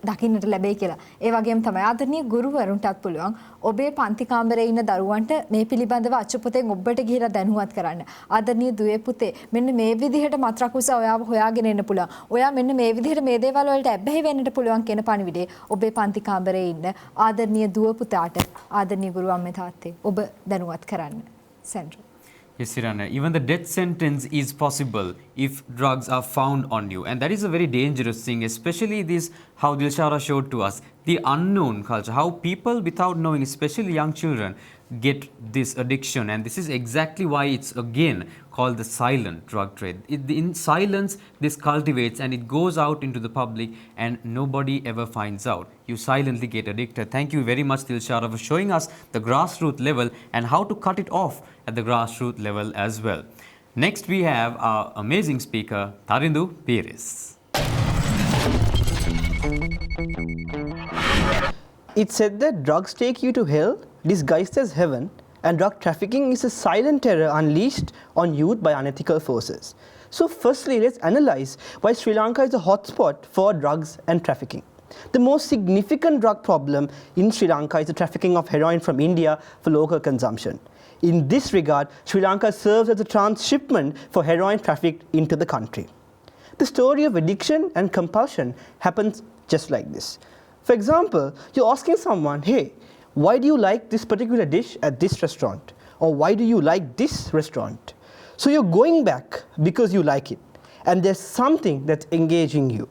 දකින්නට ලැබෙයි කියලා. ඒ වගේම තමයි ආදරණීය ගුරුවරුන්ටත් පුළුවන් ඔබේ පන්ති කාමරයේ ඉන්න දරුවන්ට මේ පිළිබඳව අච්චුපොතෙන් ඔබට ගිහිලා දැනුවත් කරන්න. ආදරණීය දුවේ පුතේ මෙන්න මේ විදිහට මත්‍රකුස ඔයාව හොයාගෙන එන්න පුළුවන්. ඔයා මෙන්න මේ විදිහට මේ දේවල් වලට ඇබ්බැහි වෙන්නට පුළුවන් කියන පණිවිඩය ඔබේ පන්ති කාමරයේ ඉන්න ආදරණීය දුව පුතාට ආදරණීය ගුරු අම්මේ තාත්තේ ඔබ දැනුවත් කරන්න. සෙන්ඩ්‍රා. Yes, Sirana. Even the death sentence is possible if drugs are found on you. And that is a very dangerous thing, especially this, how Dilshara showed to us, the unknown culture, how people without knowing, especially young children, get this addiction. And this is exactly why it's again called the silent drug trade. In silence, this cultivates and it goes out into the public and nobody ever finds out. You silently get addicted. Thank you very much, Dilshara, for showing us the grassroots level and how to cut it off at the grassroots level as well. Next, we have our amazing speaker, Tarindu Pires. It's said that drugs take you to hell disguised as heaven, and drug trafficking is a silent terror unleashed on youth by unethical forces. So firstly, let's analyze why Sri Lanka is a hotspot for drugs and trafficking. The most significant drug problem in Sri Lanka is the trafficking of heroin from India for local consumption. In this regard, Sri Lanka serves as a transshipment for heroin trafficked into the country. The story of addiction and compulsion happens just like this. For example, you're asking someone, hey, why do you like this particular dish at this restaurant? Or why do you like this restaurant? So you're going back because you like it. And there's something that's engaging you,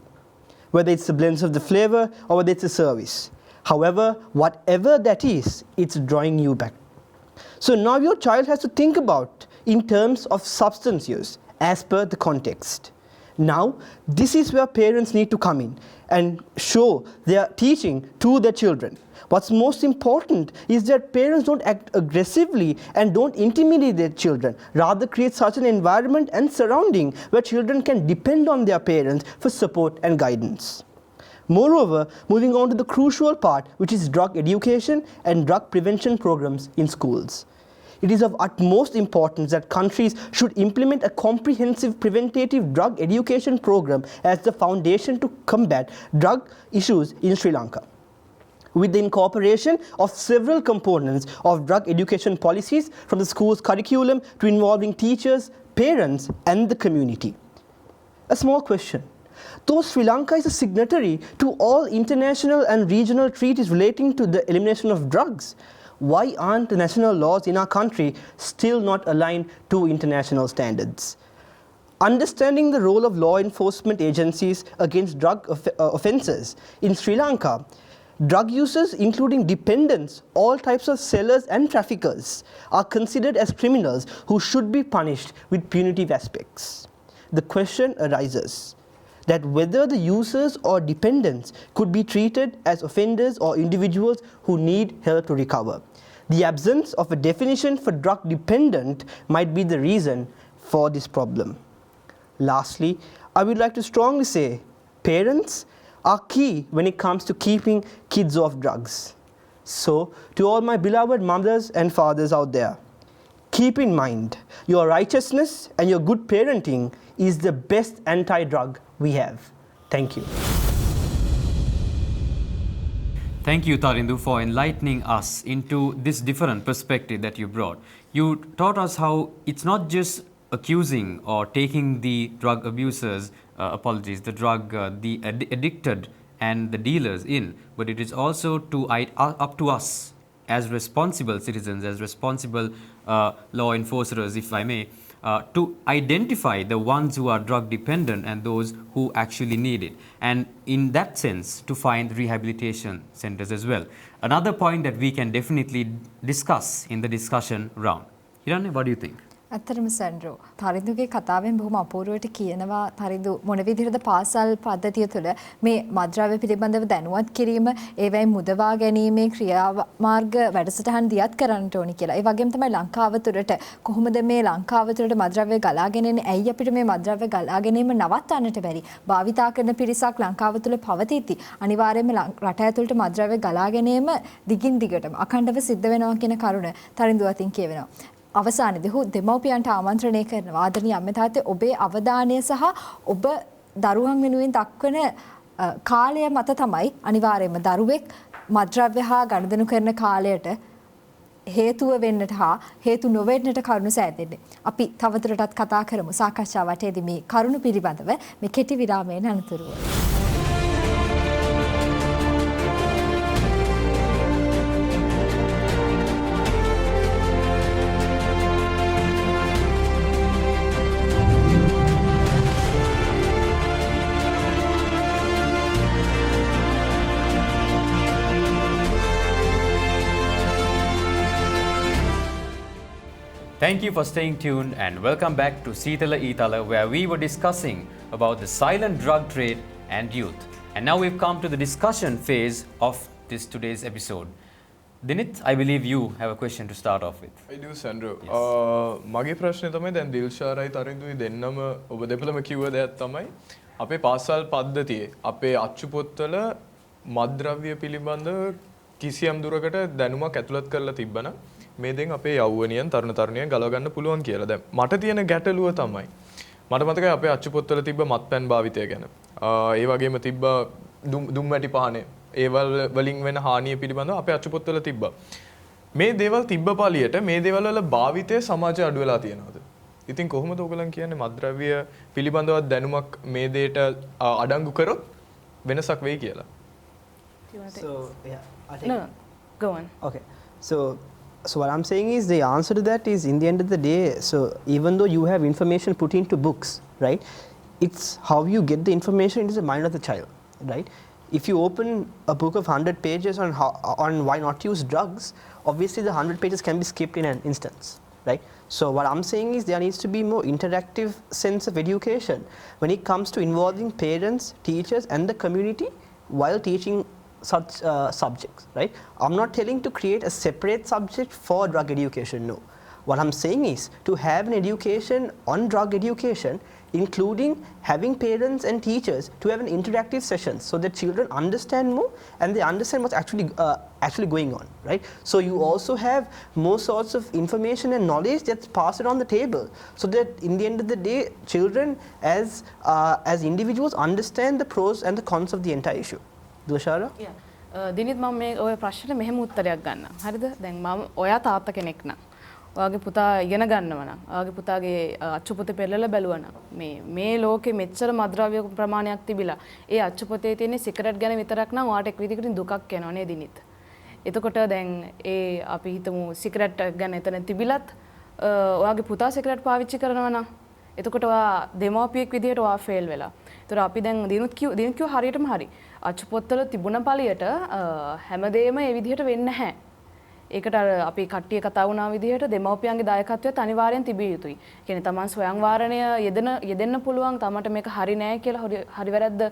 whether it's the blends of the flavor or whether it's the service. However, whatever that is, it's drawing you back. So now your child has to think about in terms of substance use as per the context. Now, this is where parents need to come in and show their teaching to their children. What's most important is that parents don't act aggressively and don't intimidate their children, rather create such an environment and surrounding where children can depend on their parents for support and guidance. Moreover, moving on to the crucial part, which is drug education and drug prevention programs in schools. It is of utmost importance that countries should implement a comprehensive preventative drug education program as the foundation to combat drug issues in Sri Lanka, with the incorporation of several components of drug education policies from the school's curriculum to involving teachers, parents, and the community. A small question. Though Sri Lanka is a signatory to all international and regional treaties relating to the elimination of drugs, why aren't the national laws in our country still not aligned to international standards? Understanding the role of law enforcement agencies against drug offences in Sri Lanka, drug users, including dependents, all types of sellers and traffickers, are considered as criminals who should be punished with punitive aspects. The question arises that whether the users or dependents could be treated as offenders or individuals who need help to recover. The absence of a definition for drug dependent might be the reason for this problem. Lastly, I would like to strongly say parents are key when it comes to keeping kids off drugs. So, to all my beloved mothers and fathers out there, keep in mind your righteousness and your good parenting is the best anti-drug we have. Thank you. Thank you, Tarindu, for enlightening us into this different perspective that you brought. You taught us how it's not just accusing or taking the drug abusers, the addicted and the dealers in, but it is also up to us as responsible citizens, as responsible law enforcers, if I may, to identify the ones who are drug dependent and those who actually need it. And in that sense, to find rehabilitation centers as well. Another point that we can definitely discuss in the discussion round. Hiranya, what do you think? ඇත්තටම සැන්ඩ්‍රෝ තරිඳුගේ කතාවෙන් බොහොම අපූර්වවට කියනවා තරිඳු මොන විදිහටද පාසල් පද්ධතිය තුළ මේ මද්‍රව්‍ය පිළිබඳව දැනුවත් කිරීම ඒවැයි මුදවා ගැනීමේ ක්‍රියාමාර්ග වැඩසටහන් දියත් කරන්නට ඕනි කියලා. ඒ වගේම තමයි ලංකාව තුළට කොහොමද මේ ලංකාව තුළට මද්‍රව්‍ය ගලාගෙන එන්නේ? ඇයි අපිට මේ මද්‍රව්‍ය ගලා ගැනීම නවත්තන්නට බැරි? භාවිතා කරන පිරිසක් ලංකාව තුළ පවතිති. අනිවාර්යයෙන්ම රට ඇතුළට මද්‍රව්‍ය ගලා ගැනීම දිගින් දිගටම අඛණ්ඩව සිද්ධ වෙනවා කියන කරුණ තරිඳු අතින් කියවෙනවා. අවසානයේදී ඔහු දෙමව්පියන්ට ආමන්ත්‍රණය කරනවා ආදරණීය අම්මේ තාත්තේ ඔබේ අවධානය සහ ඔබ දරුවන් වෙනුවෙන් දක්වන කාලය මත තමයි අනිවාර්යයෙන්ම දරුවෙක් මද්‍රව්‍ය හා ගනුදෙනු කරන කාලයට හේතුව වෙන්නට හා හේතු නොවෙන්නට කරුණු සෑදෙන්නේ. අපි තවදුරටත් කතා කරමු සාකච්ඡා වටේදී මේ කරුණු පිළිබඳව මේ කෙටි විරාමයෙන් අනතුරුව. Thank you for staying tuned and welcome back to Seethala Eethala, where we were discussing about the silent drug trade and youth. And now we've come to the discussion phase of this today's episode. Dinit, I believe you have a question to start off with. I do, Sandro. මගේ ප්‍රශ්නේ තමයි දැන් දිල්ෂාරයි තරිඳුයි දෙන්නම ඔබ දෙපළම කිව්ව දෙයක් තමයි අපේ පාසල් පද්ධතියේ අපේ අච්චු පොත්වල මද්ද්‍රව්‍ය පිළිබඳ කිසියම් දුරකට දැනුමක් ඇතුළත් කරලා තිබ්බනම් මේ දෙන් අපේ යෞවනියන් තරුණ තරුණියන් ගලව ගන්න පුළුවන් කියලා. දැන් මට තියෙන ගැටලුව තමයි මට මතකයි අපේ අච්චු පොත්වල තිබ්බ මත්පැන් භාවිතය ගැන. ඒ වගේම තිබ්බ දුම්වැටි පානේ ඒවල් වලින් වෙන හානිය පිළිබඳව අපේ අච්චු පොත්වල තිබ්බා. මේ දේවල් තිබ්බ පළියට මේ දේවල් වල භාවිතය සමාජය අඩු වෙලා තියෙනවද? ඉතින් කොහොමද ඔයගලන් කියන්නේ මත්ද්‍රව්‍ය පිළිබඳව දැනුමක් මේ දෙයට අඩංගු කරොත් වෙනසක් වෙයි කියලා? So, yeah, I'll take No, it. go on. Okay. So what I'm saying is the answer to that is in the end of the day, so even though you have information put into books, right, it's how you get the information into the mind of the child, right? If you open a book of 100 pages on why not use drugs, obviously the 100 pages can be skipped in an instance, right? So what I'm saying is there needs to be more interactive sense of education when it comes to involving parents, teachers and the community while teaching such subjects, right? I'm not telling to create a separate subject for drug education, no. What I'm saying is to have an education on drug education, including having parents and teachers to have an interactive session so that children understand more and they understand what's actually going on, right? So you also have more sorts of information and knowledge that's passed on the table so that in the end of the day, children as individuals understand the pros and the cons of the entire issue. දුෂාරා? Dinith මම මේ ඔය ප්‍රශ්නෙට මෙහෙම උත්තරයක් ගන්නම්. හරිද? දැන් මම ඔයා තාත්තා කෙනෙක් නම් ඔයාගේ පුතා ඉගෙන ගන්නවා නම් ඔයාගේ පුතාගේ අච්චු පොතේ පෙරලලා බැලුවා නම් මේ ලෝකෙ මෙච්චර මද්ද්‍රව්‍ය ප්‍රමාණයක් තිබිලා ඒ අච්චු පොතේ තියෙන සිගරට් ගැන විතරක් නම් ඔයාට එක් විදිහකින් දුකක් එනවා නේද දිනිත්? එතකොට දැන් ඒ අපි හිතමු සිගරට් ගැන එතන තිබිලත් ඔයාගේ පුතා සිගරට් පාවිච්චි කරනවා නම් එතකොට ඔයා දෙමව්පියෙක් විදිහට ඔයා ෆේල් වෙලා. ඒතර අපි දැන් දිනුත් කිව්ව හරියටම හරි. අච්චු පොත්වල තිබුණ පළියට හැමදේම ඒ විදිහට වෙන්නේ නැහැ. ඒකට අපි කට්ටිය කතා වුණා විදිහට දෙමව්පියන්ගේ දායකත්වයත් අනිවාර්යෙන් තිබිය යුතුයි. කියන්නේ තමන් ස්වයං වාරණය යෙදෙන්න පුළුවන් තමන්ට මේක හරි නෑ කියලා හරි වැරද්ද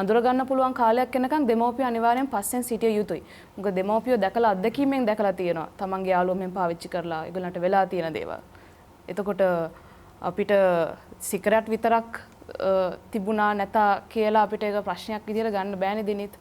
අඳුර ගන්න පුළුවන් කාලයක් එනකන් දෙමව්පිය අනිවාර්යෙන් පස්සෙන් සිටිය යුතුයි. මොකද දෙමව්පියෝ දැකලා අත්දැකීමෙන් දැකලා තියෙනවා. තමන්ගේ යාළුවෝ මෙන් පාවිච්චි කරලා ඒගොල්ලන්ට වෙලා තියෙන දේවල්. එතකොට අපිට සිගරට් විතරක් තිබුණා නැතා කියලා අපිට ඒක ප්‍රශ්නයක් විදිහට ගන්න බෑනේ දිනිත්.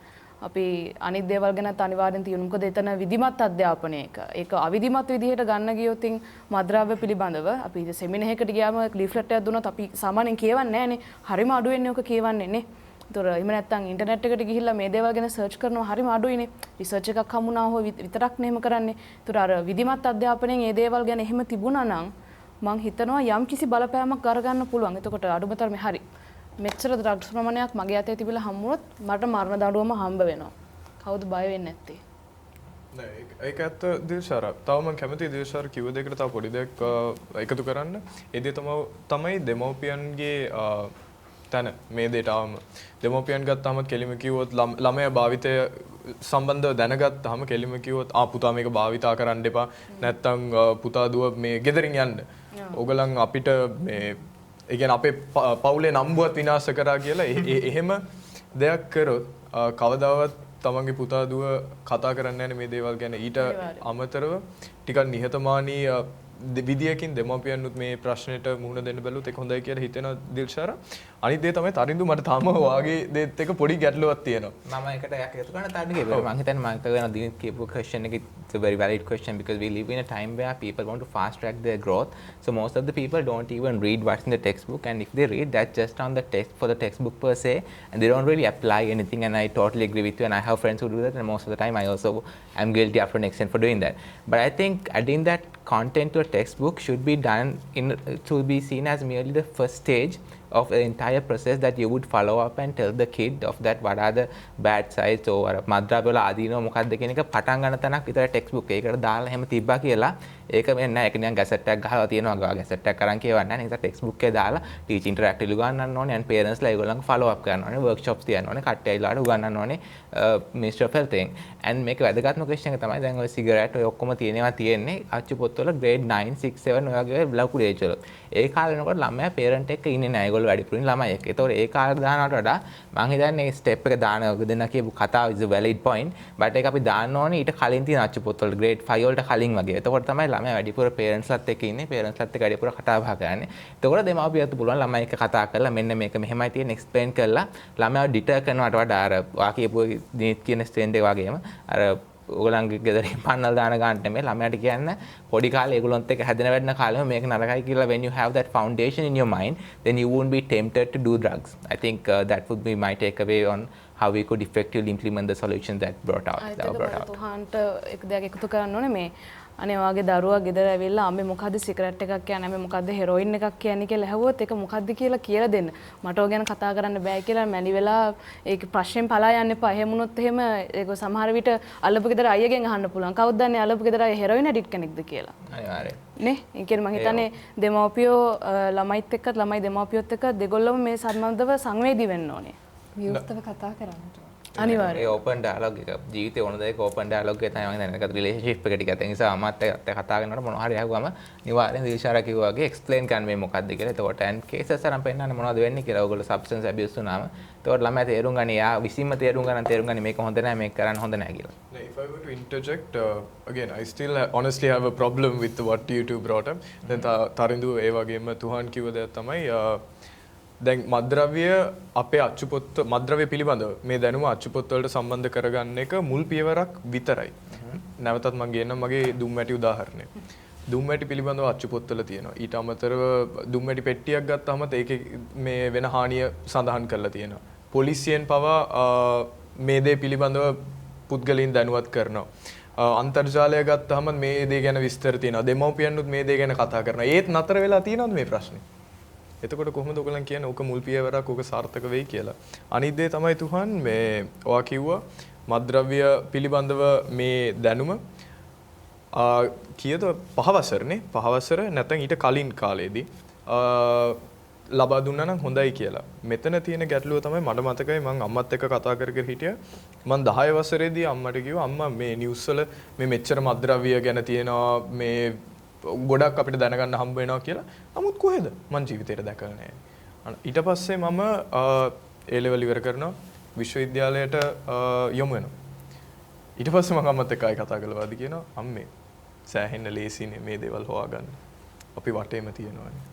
අපි අනිත් දේවල් ගැනත් අනිවාර්යෙන් තියෙනවා. මොකද එතන විධිමත් අධ්‍යාපනය ඒක අවිධිමත් විදිහට ගන්න ගියොත් මද්ද්‍රව්‍ය පිළිබඳව අපි සෙමිනර් එකකට ගියාම ලීෆ්ලට් එකක් දුන්නොත් අපි සාමාන්‍යයෙන් කියවන්නේ නැහනේ. හරිම අඩුවෙන්නේ ඔක කියවන්නේ නේ. ඒතොර එහෙම නැත්නම් ඉන්ටර්නෙට් එකට ගිහිල්ලා මේ දේවල් ගැන සර්ච් කරනවා හරිම අඩුයිනේ. රිසර්ච් එකක් හමුනා හො විතරක් නෙමෙම කරන්නේ. ඒතොර අර විධිමත් අධ්‍යාපනයෙන් මේ දේවල් ගැන එහෙම තිබුණා නම් මං හිතනවා යම් කිසි බලපෑමක් අරගන්න පුළුවන්. එතකොට අඩුමතරමේ හරි. මෙච්චර ඩ්‍රග්ස් ප්‍රමාණයක් මගේ අතේ තිබිලා හම්බුනොත් මට මරණ දඬුවම හම්බ වෙනවා. කවුද බය වෙන්නේ නැත්තේ? ඒක ඇත්ත දිල්ෂාර. තව මම කැමතියි දිල්ෂාර කිව්ව දෙයකට තව පොඩි දෙයක් එකතු කරන්න. ඒ දේ තමයි දෙමව්පියන්ගේ තැන මේ දෙයට ආවම. දෙමව්පියන් ගත්තාම කෙලිම කිව්වොත් ළමයා භාවිතය සම්බන්ධව දැනගත්තාම කෙලිම කිව්වොත් පුතා මේක භාවිතා කරන්න එපා. නැත්තම් පුතා දුව මේ ගෙදරින් යන්න. ඕගලන් අපිට මේ ඒ කියන්නේ අපේ පවුලේ නම්බුවත් විනාශ කරා කියලා එහෙම දෙයක් කරොත් කවදාවත් තමන්ගේ පුතා දුව කතා කරන්නේ නැහැ මේ දේවල් ගැන. ඊට අමතරව ටිකක් නිහතමානී විදියකින් දෙමාපියන්නුත් මේ ප්‍රශ්නෙට මුහුණ දෙන්න බැලුවොත් ඒක හොඳයි කියලා හිතෙනවා දිල්ෂාර. අනිත් දේ තමයි තරින්දු මට තාම වාගේ දේත් එක පොඩි ගැටලුවක් තියෙනවා. මම ඒකට එකතු කරන්න තරින්දු කියපුවා. මම හිතන්නේ මම කරන දින කියපු question එක it's a very valid question because we live in a time where people want to fast track their growth. So most of the people don't even read what's in the textbook, and if they read, that's just on the text for the textbook per se, and they don't really apply anything. And I totally agree with you, and I have friends who do that, and most of the time I also am guilty after an extent for doing that. But I think adding that content to a textbook should be done to be seen as merely the first stage of the entire process that you would follow up and tell the kid of that what are the bad sides or මද්‍රව්‍ය වල ආදීනව මොකක්ද කියන එක පටන් ගන්න තැනක් විතර text එකකට දාලා එහෙම තිබ්බා කියලා ඒක වෙන්නේ නැහැ. ඒක නිකන් ගැසට් එකක් ගහලා තියෙනවා වගේ ගැසට් එකක් අරන් කියවන්නේ නැහැ. ඒක ටෙක්ස්ට් එකේ දාලා ටීචර් ඉන්ටරැක්ටිව්ලි උගන්වන්න ඕනේ and parents ලා ඒගොල්ලන්ගේ follow up කරන්න ඕනේ. workshops තියන්න ඕනේ. කට්ටියලාට උගන්වන්න ඕනේ ministry of health thing. and මේක වැදගත්ම question එක තමයි දැන් ඔය සිගරට් ඔය ඔක්කොම තියෙන්නේ අච්චු පොත්වල grade 9 6 7 ඔය වගේ ලොකු age වල. ඒ කාලේ වෙනකොට ළමයා parent එක්ක ඉන්නේ නැහැ. ඒගොල්ලෝ වැඩිපුරින් ළමයි එක්ක. ඒතකොට ඒ කාලේ දානවට වඩා මම හිතන්නේ මේ step එක දාන දෙන්න කියපු කතාව is a valid point. but ඒක අපි දාන්න ඕනේ ඊට කලින් තියෙන අච්චු පොත්වල grade 5 වලට කලින් වගේ. එතකොට තමයි ළමයා වැඩිපුර parents ලත් එක්ක ඉන්නේ. parents ලත් එක්ක වැඩිපුර කතා බහ කරන්නේ. එතකොට දෙමාපියන්ට පුළුවන් ළමයි එක්ක කතා කරලා මෙන්න මේක මෙහෙමයි තියෙන්නේ explain කරලා ළමයාව deter කරනවට වඩා අර වා කියපු නීත් කියන ස්ට්‍රෙන්ඩ් එක වගේම අර ඔයගලන්ගේ ගෙදරින් පන්නල් දාන ගන්නට මේ ළමයාට කියන්න පොඩි කාලේ ඒගොල්ලොන්ත් එක්ක හැදෙන වැඩන කාලෙම මේක නරකයි කියලා when you have that foundation in your mind then you won't be tempted to do drugs. I think that would be my takeaway on how we could effectively implement the solutions that brought out. තුහන්ට එක දෙයක් එකතු කරන්න ඕනේ මේ අනේ වාගේ දරුවා ගෙදර ඇවිල්ලා අම්මේ මොකද්ද සිගරට් එකක් කියන්නේ අම්මේ මොකද්ද හෙරොයින් එකක් කියන්නේ කියලා ඇහුවොත් ඒක මොකද්ද කියලා දෙන්න. මට ඔය ගැන කතා කරන්න බෑ කියලා මැලි වෙලා ඒක ප්‍රශ්නෙන් පලා යන්න එපා. එහෙම වුණොත් එහෙම ඒක සමහර විට අල්ලපු ගෙදර අයියගෙන් අහන්න පුළුවන්. කවුද දන්නේ අල්ලපු ගෙදර අය හෙරොයින් ඇඩික්ට් කෙනෙක්ද කියලා. අනිවාර්යයෙන්. නේ ඒ කියන්නේ මම හිතන්නේ දෙමව්පියෝ ළමයිත් එක්කත් ළමයි දෙමව්පියොත් එක්ක දෙගොල්ලම මේ සම්බන්ධව සංවේදී වෙන්න ඕනේ. විවෘතව කතා කරන්න. අනිවාර්යයෙන්. ඒ ඕපන් ඩයලොග් එක ජීවිතේ ඕන දෙයක ඕපන් ඩයලොග් එක තමයි මම දැන් එකත් රිලේෂන්ෂිප් එක ටිකක් ඒ නිසා අමත් එක්ක කතා කරනකොට මොනවා හරි අහුවම නිවාරෙන් දිල්ෂාරා කිව්වා වගේ එක්ස්ප්ලেইন කරන්න මේ මොකද්ද කියලා. එතකොට and cases අරන් පෙන්නන්නේ මොනවද වෙන්නේ කියලා. ඔයගොල්ලෝ substance abuse වුණාම එතකොට ළමයා තේරුම් ගන්න යා විසින්ම තේරුම් ගන්න මේක හොඳ නැහැ මේක කරන්න හොඳ නැහැ කියලා. If I were to interject, again, I still honestly have a problem with what you two brought up. Then තරින්දු ඒ වගේම තුහන් කිව්ව දෙයක් තමයි දැන් මද්ද්‍රව්‍ය අපේ අච්චුපොත්ත මද්ද්‍රව්‍ය පිළිබඳව මේ දැනුම අච්චුපොත් වලට සම්බන්ධ කරගන්න එක මුල් පියවරක් විතරයි. නැවතත් මම කියන්නම් මගේ දුම්මැටි උදාහරණය. දුම්මැටි පිළිබඳව අච්චුපොත්වල තියෙනවා. ඊට අමතරව දුම්මැටි පෙට්ටියක් ගත්තාම ඒකේ මේ වෙන හානිය සඳහන් කරලා තියෙනවා. පොලිසියෙන් පවා මේ දේ පිළිබඳව පුද්ගලයන් දැනුවත් කරනවා. අන්තර්ජාලය ගත්තාම මේ දේ ගැන විස්තර තියෙනවා. දෙමව්පියන්නුත් මේ දේ ගැන කතා කරනවා. ඒත් නතර වෙලා තියෙනවද මේ ප්‍රශ්නේ? එතකොට කොහොමද ඔයගලන් කියන්නේ ඕක මුල් පියවරක් ඕක සාර්ථක වෙයි කියලා. අනිත් දේ තමයි තුහන් මේ ඔයා කිව්වා මද්ද්‍රව්‍ය පිළිබඳව මේ දැනුම කීයද 5 වසරනේ 5 වසර නැත්නම් ඊට කලින් කාලේදී ලබා දුන්නා නම් හොඳයි කියලා. මෙතන තියෙන ගැටලුව තමයි මට මතකයි මම අම්මත් එක්ක කතා කර හිටියා. මම 10 වසරේදී අම්මට කිව්වා අම්මා මේ නිවුස් වල මේ මෙච්චර මද්ද්‍රව්‍ය ගැන තියෙනවා මේ ගොඩක් අපිට දැනගන්න හම්බ වෙනවා කියලා. නමුත් කොහෙද? මං ජීවිතේට දැකලා නැහැ. ඊට පස්සේ මම A level ඉවර කරනවා විශ්වවිද්‍යාලයට යොමු වෙනවා. ඊට පස්සේ මම අම්මත් එක්ක ආයි කතා කළා වාදී කියනවා අම්මේ සෑහෙන්න ලේසිනේ මේ දේවල් හොයාගන්න. අපි වටේම තියෙනවානේ.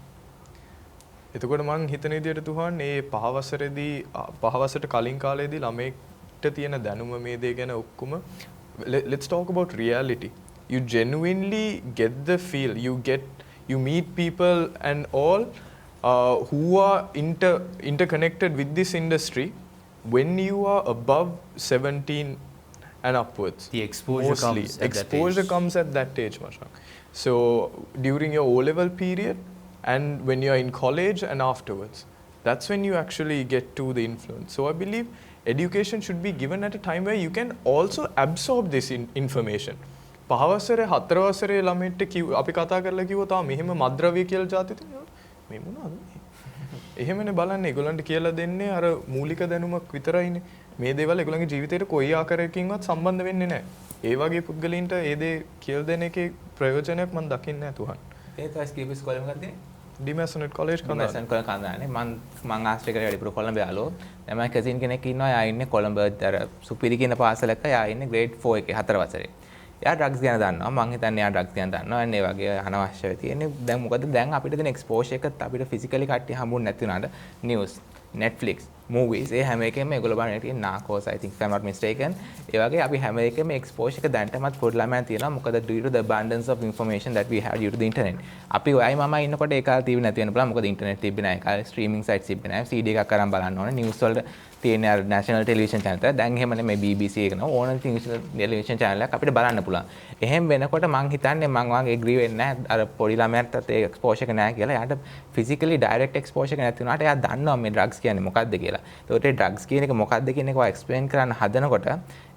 එතකොට මං හිතන විදිහට තුහන් මේ 5 වසරේදී 5 වසරට කලින් කාලේදී ළමෙක්ට තියෙන දැනුම මේ දේ ගැන ඔක්කොම let's talk about reality. You genuinely get the feel. You meet people and all who are interconnected with this industry when you are above 17 and upwards. The exposure comes at exposure that age. comes at that age, Mashak. So during your O-level period and when you are in college and afterwards, that's when you actually get to the influence. So I believe education should be given at a time where you can also absorb this information. පහවසරේ හතරවසරේ ළමයින්ට අපි කතා කරලා කිව්වා තාම මෙහෙම මද්ද්‍රව්‍ය කියලා જાති තියෙනවා. මේ මොනවද මේ? එහෙමනේ බලන්නේ ඒගොල්ලන්ට කියලා දෙන්නේ අර මූලික දැනුමක් විතරයිනේ. මේ දේවල් ඒගොල්ලන්ගේ ජීවිතේට කොයි ආකාරයකින්වත් සම්බන්ධ වෙන්නේ නැහැ. ඒ වගේ පුද්ගලයින්ට ඒ දේ කියලා දෙන එකේ ප්‍රයෝජනයක් මම දකින්නේ නැහැ තුහන්. ඒ තමයි ස්කීප් ස්කෝලේ මොකක්ද තියෙන්නේ? ඩිමැසනෙට් කොලෙජ් කන්දානේ මං ආශ්‍රය කරේ වැඩිපුර කොළඹ යාළුවෝ. දැන් මම කසින් කෙනෙක් ඉන්නවා. එයා ඉන්නේ කොළඹ අර සුපිරි කියන පාසලක. එයා ඉන්නේ ග්‍රේඩ් 4 එකේ 4 වසරේ. එයා ඩ්‍රග්ස් ගැන දන්නවා. මං හිතන්නේ එයා ඩ්‍රග්ස් ගැන දන්නවා. අන්න ඒ වගේ අනවශ්‍ය වෙ තියෙන්නේ. දැන් මොකද දැන් අපිට දෙන එක්ස්පෝෂර් එකත් අපිට ෆිසිකලි කට්ටිය හම්බුනේ නැති වුණාට නිවුස්, Netflix, movies ඒ හැම එකෙම ඒගොල්ලෝ බලන්නේ තියෙන Narcos I think if I'm not mistaken. ඒ වගේ අපි හැම එකෙම exposure එක දැනටමත් පොඩි ළමයන් තියෙනවා. මොකද due to the abundance of information that we have due to the internet. අපි ඔයයි මම ඉන්නකොට ඒ කාලේ TV නැති වෙන බලන්න. මොකද internet තිබ්බේ නැහැ. ඒ කාලේ streaming sites තිබ්බේ නැහැ. CD එකක් අරන් බලන්න ඕනේ. news වල තියෙන national television channel එක. දැන් එහෙම නෙමෙයි BBC එක නෝ ඕන television channel එකක් අපිට බලන්න පුළුවන්. එහෙම වෙනකොට මං හිතන්නේ මං වගේ agree වෙන්නේ නැහැ. අර පොඩි ළමයාටත් ඒ exposure එක නැහැ කියලා. එයාට physically direct exposure එක නැති වුණාට එයා දන්නවා මේ drugs කියන්නේ මොකක්ද කියලා. ඒකට ඩ්‍රග්ස් කියන එක මොකක්ද කියන එක එක්ස්ප්ලেইন කරන්න හදනකොට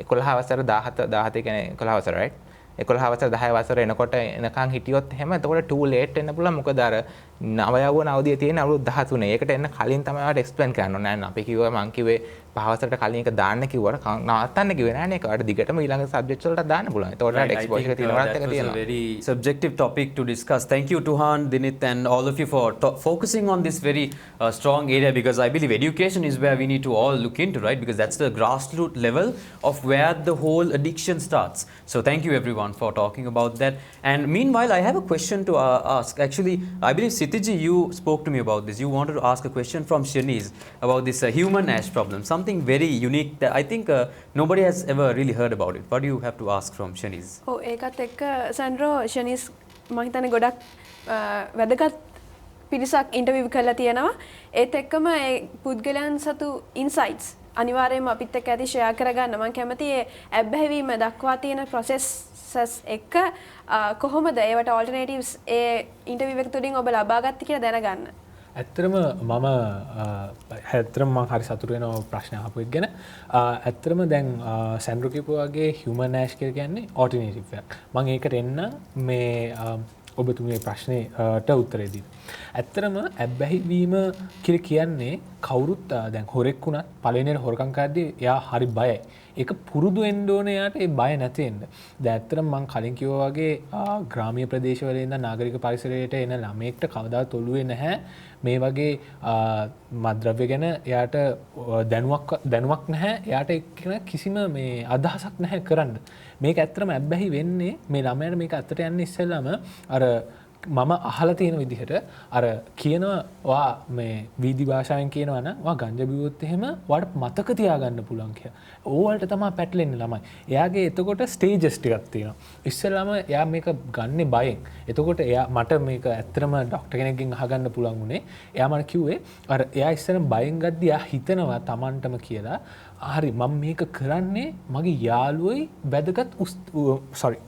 11 වසර 17 කියන්නේ 11 වසර right 11 වසර 10 වසර එනකොට එනකන් හිටියොත් එහෙම එතකොට too late වෙන්න පුළුවන් මොකද අර නව යවුන අවදිය තියෙන අවුරුදු 13 ඒකට එන්න කලින් තමයි ඔයාලට එක්ස්ප්ලেইন කරන්න ඕනේ නෑ අපි කිව්වා මං කිව්වේ 5 වසරට කලින් එක දාන්න කිව්වට නවත්තන්න කිව්වේ නෑනේ ඒක ඔයාලට දිගටම ඊළඟ සබ්ජෙක්ට්ස් වලට දාන්න පුළුවන් ඒතකොට ඔයාලට එක්ස්පෝෂර් එක තියෙනවත් එක තියෙනවා very subjective topic to discuss. Thank you Tuhan, Dinit and all of you for focusing on this very strong area because I believe education is where we need to all look into, right? Because that's the grassroots level of where the whole addiction starts. So thank you everyone for talking about that. And meanwhile I have a question to ask. Actually I believe Sitiji, you spoke to me about this. You wanted to ask a question from Shanice about this human ash problem. Something very unique that I think nobody has ever really heard about it. What do you have to ask from Shanice? ඔව් ඒකත් එක්ක සන්ඩ්‍රෝ ෂනිස් මම හිතන්නේ ගොඩක් වැදගත් පිරිසක් interview කරලා තියෙනවා. ඒත් එක්කම ඒ පුද්ගලයන් සතු ඉන්සයිට්ස් අනිවාර්යයෙන්ම අපිත් එක්ක ඇති ෂෙයා කරගන්න මම කැමතියි ඒ ඇබ්බැහිවීම දක්වා තියෙන ප්‍රොසෙසස් එක්ක කොහොමද ඒවට ඔල්ටර්නේටිව්ස් ඒ ඉන්ටර්විව් එක තුලින් ඔබ ලබා ගත්තේ කියලා දැනගන්න. ඇත්තරම මම හැතරම මං හරි සතුරු වෙන ප්‍රශ්න අහපු එක ගැන ඇත්තරම දැන් සැන්ඩ්‍රෝ කිව්වා වගේ හියුමන් ඇෂ් කියලා කියන්නේ ඔල්ටර්නේටිව් එකක්. මම ඒකට එන්න මේ ඔබතුමියගේ ප්‍රශ්නේට උත්තරේ දෙන්න. ඇත්තරම ඇබ්බැහිවීම කියලා කියන්නේ කවුරුත් දැන් හොරෙක් වුණත් පළවෙනියට හොරකම් කරද්දී එයා හරි බයයි. ඒක පුරුදු වෙන්න ඕනේ යාට ඒ බය නැති වෙන්න. දැන් ඇත්තටම මම කලින් කිව්වා වගේ ග්‍රාමීය ප්‍රදේශවල ඉඳන් නාගරික පරිසරයට එන ළමයෙක්ට කවදාවත් ඔළුවේ නැහැ මේ වගේ මත්ද්‍රව්‍ය ගැන එයාට දැනුමක් නැහැ. එයාට ඒක කිසිම මේ අදහසක් නැහැ කරන්න. මේක ඇත්තටම ඇබ්බැහි වෙන්නේ මේ ළමයාට මේක අතට යන්නේ ඉස්සෙල්ලාම අර මම අහලා තියෙන විදිහට අර කියනවා වා මේ වීදි භාෂාවෙන් කියනවා නම් වා ගංජා බිව්වොත් එහෙම ඔයාලට මතක තියාගන්න පුළුවන් කියලා. ඕවලට තමයි පැටලෙන්නේ ළමයි. එයාගේ එතකොට ස්ටේජස් ටිකක් තියෙනවා. ඉස්සෙල්ලාම එයා මේක ගන්නෙ බයෙන්. එතකොට එයා මට මේක ඇත්තටම ડોක්ටර් කෙනෙක්ගෙන් අහගන්න පුළුවන් උනේ. එයා මට කිව්වේ අර එයා ඉස්සෙල්ලාම බයෙන් ගද්දී එයා හිතනවා Tamanටම කියලා හරි මම මේක කරන්නේ මගේ යාළුවෝයි වැදගත්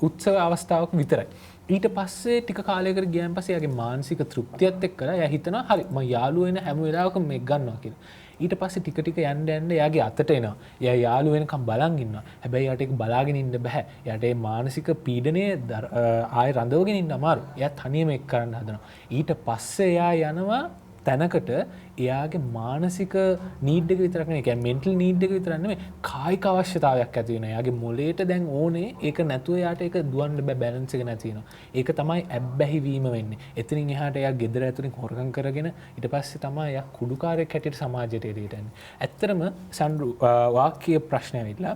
උත්සව අවස්ථාවක් විතරයි. ඊට පස්සේ ටික කාලයකට ගියන් පස්සේ එයාගේ මානසික තෘප්තියත් එක්කලා එයා හිතනවා හරි මම යාළුවෝ වෙන හැම වෙලාවකම මේක ගන්නවා කියලා. ඊට පස්සේ ටික ටික යන්න එයාගේ අතට එනවා. එයා යාළුවෝ වෙනකම් බලන් ඉන්නවා. හැබැයි එයාට ඒක බලාගෙන ඉන්න බෑ. එයාට මේ මානසික පීඩනය ආයෙ රඳවගෙන ඉන්න අමාරු. එයා තනියම ඒක කරන්න හදනවා. ඊට පස්සේ එයා යනවා තැනකට එයාගේ මානසික නීඩ් එක විතරක් නෙවෙයි කියන්නේ මෙන්ටල් නීඩ් එක විතරක් නෙවෙයි කායික අවශ්‍යතාවයක් ඇති වෙනවා. එයාගේ මොළයට දැන් ඕනේ ඒක නැතුව එයාට ඒක දුවන්න බෑ බැලන්ස් එක නැති වෙනවා. ඒක තමයි ඇබ්බැහි වීම වෙන්නේ. එතනින් එහාට එයා ගෙදර ඇතුලින් හොරකම් කරගෙන ඊට පස්සේ තමයි එයා කුඩුකාරයෙක් හැටියට සමාජයට එළියට එන්නේ. ඇත්තටම සන්ඩ්‍රු වාක්‍ය ප්‍රශ්න ඇවිල්ලා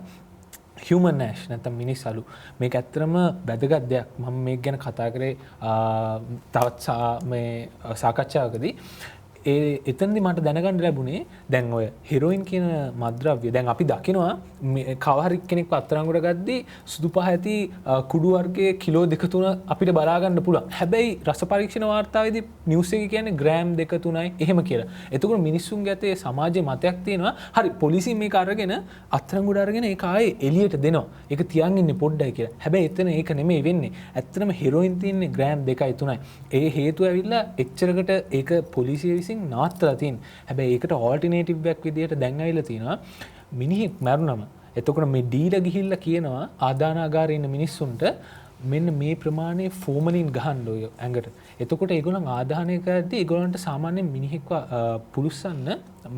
human ash නැත්නම් මිනිස් අලු මේක ඇත්තටම වැදගත් දෙයක්. මම මේක ගැන කතා කරේ තවත් මේ සාකච්ඡාවකදී එතනදී මට දැනගන්න ලැබුණේ දැන් ඔය හෙරොයින් කියන මත්ද්‍රව්‍ය දැන් අපි දකිනවා කවහරි කෙනෙක්ව අත්අඩංගුවට ගද්දී සුදු පහ ඇති කුඩු වර්ගයේ කිලෝ 2-3 අපිට බලා ගන්න පුළුවන්. හැබැයි රස පරීක්ෂණ වාර්තාවේදී නිවුස් එකේ කියන්නේ ග්‍රෑම් 2-3යි එහෙම කියලා. එතකොට මිනිස්සුන්ගේ අතේ සමාජයේ මතයක් තියෙනවා. හරි පොලිසිය මේක අරගෙන අත්අඩංගුවට අරගෙන ඒක ආයේ එළියට දෙනවා. ඒක තියන් ඉන්නේ පොඩ්ඩයි කියලා. හැබැයි එතන ඒක නෙමෙයි වෙන්නේ. ඇත්තටම හෙරොයින් තියෙන්නේ ග්‍රෑම් 2-3යි. ඒ හේතුව ඇවිල්ලා එච්චරකට ඒක පොලිසිය විසින් නවත්තලා තියෙන. හැබැයි ඒකට ඔල්ටර්නේටිව් එකක් විදියට දැන් ඇවිල්ලා තිනවා. මිනිහෙක් මැරුණම එතකොට මේ ඩීල ගිහිල්ලා කියනවා ආදානාගාරේ ඉන්න මිනිස්සුන්ට මෙන්න මේ ප්‍රමාණය ෆෝමලින් ගහන්න ඔය ඇඟට. එතකොට ඒගොල්ලන් ආදාහනය කරද්දී ඒගොල්ලන්ට සාමාන්‍යයෙන් මිනිහෙක්ව පුරුස්සන්න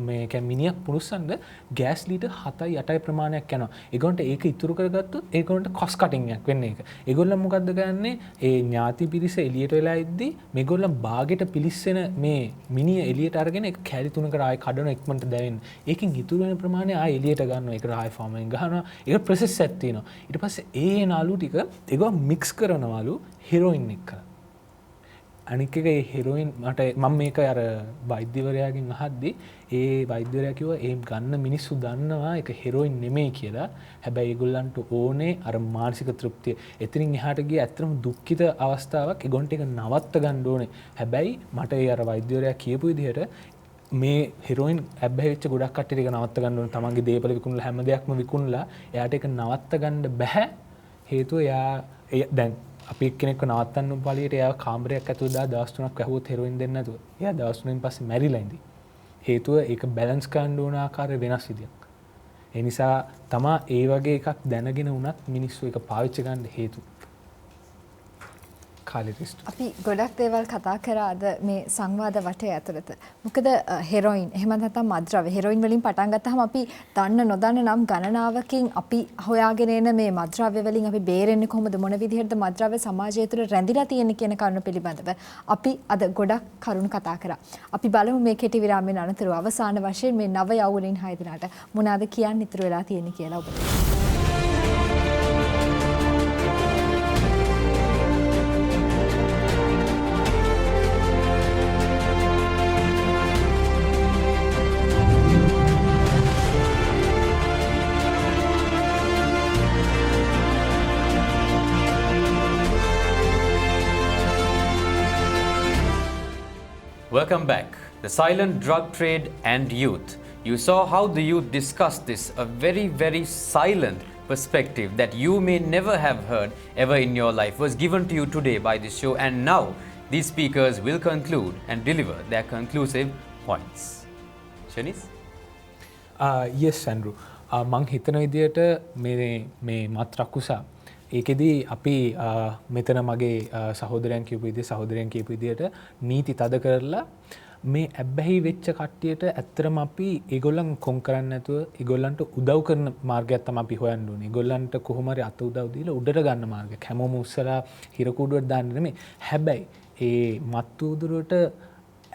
මේ කියන්නේ මිනිහක් පුරුස්සන්න ගෑස් ලීටර් 7යි 8යි ප්‍රමාණයක් යනවා. ඒගොල්ලන්ට ඒක ඉතුරු කරගත්තොත් ඒගොල්ලන්ට කොස් කටින් එකක් වෙන්නේ ඒක. ඒගොල්ලන් මොකද්ද කරන්නේ? ඒ ඥාති පිරිස එළියට වෙලා ඉද්දී මේගොල්ලන් බාගෙට පිලිස්සෙන මේ මිනිහ එළියට අරගෙන ඒක කැලි තුනකට ආයෙ කඩන ඉක්මනට දැවෙන්න. ඒකෙන් ඉතුරු වෙන ප්‍රමාණය ආයෙ එළියට ගන්නවා. ඒකට ආයෙ ෆෝමලින් ගහනවා. ඒක ප්‍රොසෙස් එකක් තියෙනවා. ඊට පස්සේ ඒ නාලු ටික ඒගොල්ලන් මික්ස් කරනවලු හෙරොයින් එක්ක. අනික එක ඒ හෙරොයින් මට මම මේක අර වෛද්‍යවරයාගෙන් අහද්දි ඒ වෛද්‍යවරයා කිව්වා ඒ ගන්න මිනිස්සු දන්නවා ඒක හෙරොයින් නෙමෙයි කියලා. හැබැයි ඒගොල්ලන්ට ඕනේ අර මානසික තෘප්තිය. එතනින් එහාට ගිය ඇත්තටම දුක්ඛිත අවස්ථාවක් ඒගොල්ලන්ට ඒක නවත්ත ගන්න ඕනේ. හැබැයි මට ඒ අර වෛද්‍යවරයා කියපු විදිහට මේ හෙරොයින් ඇබ්බැහි වෙච්ච ගොඩක් කට්ටියට ඒක නවත්ත ගන්න ඕනේ. තමන්ගේ දේපල විකුණලා හැම දෙයක්ම විකුණලා එයාට ඒක නවත්ත ගන්න බෑ. හේතුව එයා දැන් අපි එක්කෙනෙක්ව නවත්තන්න පළියට එයා කාමරයක් ඇතුළේ දාලා දවස් 3ක් ඇහුවොත් හෙරොයින් දෙන්නේ නැතුව. එයා දවස් 3න් පස්සේ මැරිලා ඉඳී. හේතුව ඒක බැලන්ස් කරන්න ඕන ආකාරය වෙනස් විදියක්. ඒ නිසා තමා ඒ වගේ එකක් දැනගෙන වුණත් මිනිස්සු ඒක පාවිච්චි ගන්න හේතු. අපි ගොඩක් දේවල් කතා කරා අද මේ සංවාද වටේ ඇතුළත. මොකද හෙරොයින් එහෙම නැත්නම් මත්ද්‍රව්‍ය හෙරොයින් වලින් පටන් ගත්තාම අපි දන්න නොදන්න නම් ගණනාවකින් අපි හොයාගෙන එන මේ මත්ද්‍රව්‍ය වලින් අපි බේරෙන්නේ කොහොමද මොන විදිහටද මත්ද්‍රව්‍ය සමාජය තුළ රැඳිලා තියෙන්නේ කියන කරුණ පිළිබඳව අපි අද ගොඩක් කරුණු කතා කරා. අපි බලමු මේ කෙටි විරාමයෙන් අනතුරුව අවසාන වශයෙන් මේ නව යෞවනයින් 6 දෙනාට මොනවාද කියන්න ඉතුරු වෙලා තියෙන්නේ කියලා ඔබට. Welcome back. The silent drug trade and youth. You saw how the youth discussed this, a very, very silent perspective that you may never have heard ever in your life was given to you today by this show, and now these speakers will conclude and deliver their conclusive points. Shanice? Yes, Andrew. මං හිතන විදියට මේ මත්රකුසා ඒකෙදී අපි මෙතන මගේ සහෝදරයන් කියපු විදියට නීති තද කරලා මේ ඇබ්බැහි වෙච්ච කට්ටියට ඇත්තටම අපි ඒගොල්ලන් කොම් කරන්නේ නැතුව ඒගොල්ලන්ට උදව් කරන මාර්ගයක් තමයි අපි හොයන්න ඕනේ. ඒගොල්ලන්ට කොහොම හරි අත උදව් දීලා උඩට ගන්න මාර්ගයක්. හැමෝම උස්සලා හිර කුඩුවට දාන්න නෙමෙයි. හැබැයි ඒ මත් උදුරට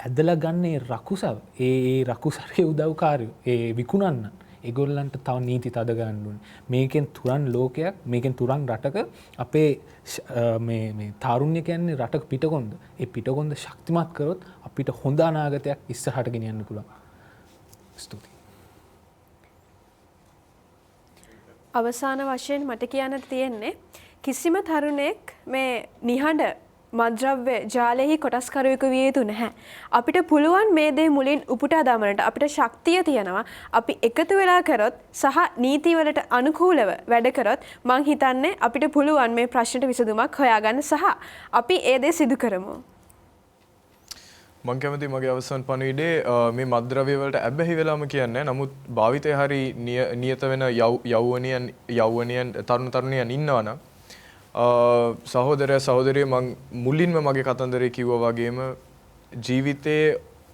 ඇදලා ගන්න ඒ රකුසව ඒ රකුසරේ උදව්කාරයෝ ඒ විකුණන්න ඒගොල්ලන්ට තව නීති තද ගන්න ඕනේ. මේකෙන් තුරන් ලෝකයක්, මේකෙන් තුරන් රටක අපේ මේ තාරුණ්‍ය කියන්නේ රටක පිටකොන්ද. ඒ පිටකොන්ද ශක්තිමත් කරොත් අපිට හොඳ අනාගතයක් ඉස්සරහට ගෙනියන්න පුළුවන්. ස්තුතියි. අවසාන වශයෙන් මට කියන්නට තියෙන්නේ කිසිම තරුණයෙක් මේ නිහඬ මද්‍රව්‍ය ජාලෙහි කොටස්කරුවෙකු විය යුතු නැහැ. අපිට පුළුවන් මේ දේ මුලින් උපුටා දමන්නට අපිට ශක්තිය තියෙනවා. අපි එකතු වෙලා කරොත් සහ නීතිවලට අනුකූලව වැඩ කරොත් මං හිතන්නේ අපිට පුළුවන් මේ ප්‍රශ්නට විසඳුමක් හොයාගන්න සහ අපි ඒ දේ සිදු කරමු. මං කැමති මගේ අවසන් පණිවිඩේ මේ මද්ද්‍රව්‍ය වලට ඇබ්බැහි වෙලාම කියන්නේ. නමුත් භාවිතය හරි නියත වෙන යෞවනයන් තරුණියන් ඉන්නවනම් සහෝදරය මං මුලින්ම මගේ කතන්දරේ කිව්වා වගේම ජීවිතයේ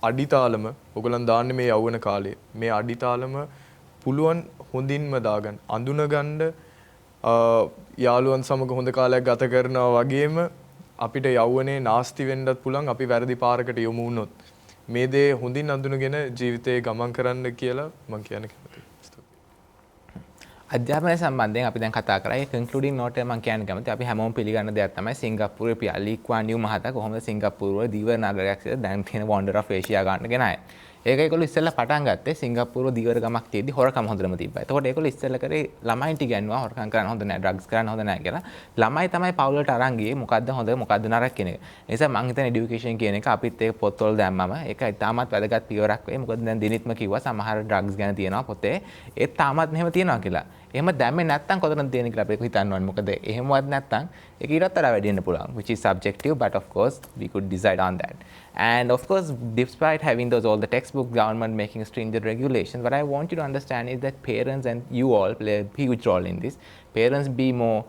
අඩිතාලම ඔයගලන් දාන්නේ මේ යෞවන කාලේ. මේ අඩිතාලම පුළුවන් හොඳින්ම දාගන්න. අඳුනගන්න යාළුවන් සමග හොඳ කාලයක් ගත කරනවා වගේම අපිට යෞවනේ නාස්ති වෙන්නත් පුළුවන් අපි වැරදි පාරකට යොමු වුණොත්. මේ දේ හොඳින් අඳුනගෙන ජීවිතේ ගමන් කරන්න කියලා මං කියන්න කැමතියි. අධ්‍යාපනය සම්බන්ධයෙන් අපි දැන් කතා කරා. ඒ කන්ක්ලූඩින් නෝට් එක මම කියන්න කැමතියි. අපි හැමෝම පිළිගන්න දෙයක් තමයි සිංගප්පූරුවේ පියා ලී ක්වාන් යූ මහතා කොහොමද සිංගප්පූරුව දීවර නගරයක් කියලා දැන් තියෙන වොන්ඩර් ඔෆ් ඒෂියා ගන්න ගෙන අය. ඒක ඒගොල්ලෝ ඉස්සෙල්ලා පටන් ගත්තේ සිංගප්පූරුව දීවර ගමක් තියදී හොරකම හොඳටම තිබ්බා. එතකොට ඒගොල්ලෝ ඉස්සෙල්ලා කරේ ළමයින්ට ඉගෙනුවා හොරකම් කරන්න හොඳ නැහැ, ඩ්‍රග්ස් කරන්න හොඳ නැහැ කියලා. ළමයි තමයි පවුලට අරන් ගියේ මොකද්ද හොඳ මොකද්ද නරක කියන එක. ඒ නිසා මම හිතන්නේ এডুকেෂන් කියන එක අපිත් ඒක පොත්වල දැම්මම ඒක ඉතාමත් වැදගත් පියවරක් වෙයි. මොකද දැන් දිනිත්ම කිව්වා සමහර ඩ්‍රග්ස් ගැන තියෙනවා පොතේ. ඒත් තාමත් මෙහෙම තියෙනවා කියලා. එහෙම දැම්මේ නැත්නම් කොතනද තියෙන්නේ කියලා අපිට හිතන්න ඕනේ. මොකද එහෙමවත් නැත්නම් ඒක ඊටත් වඩා වැඩි වෙන්න පුළුවන්, which is subjective, but of course we could decide on that. And of course, despite having those all the textbook government making stringent regulations, what I want you to understand is that parents and you all play a huge role in this. Parents be more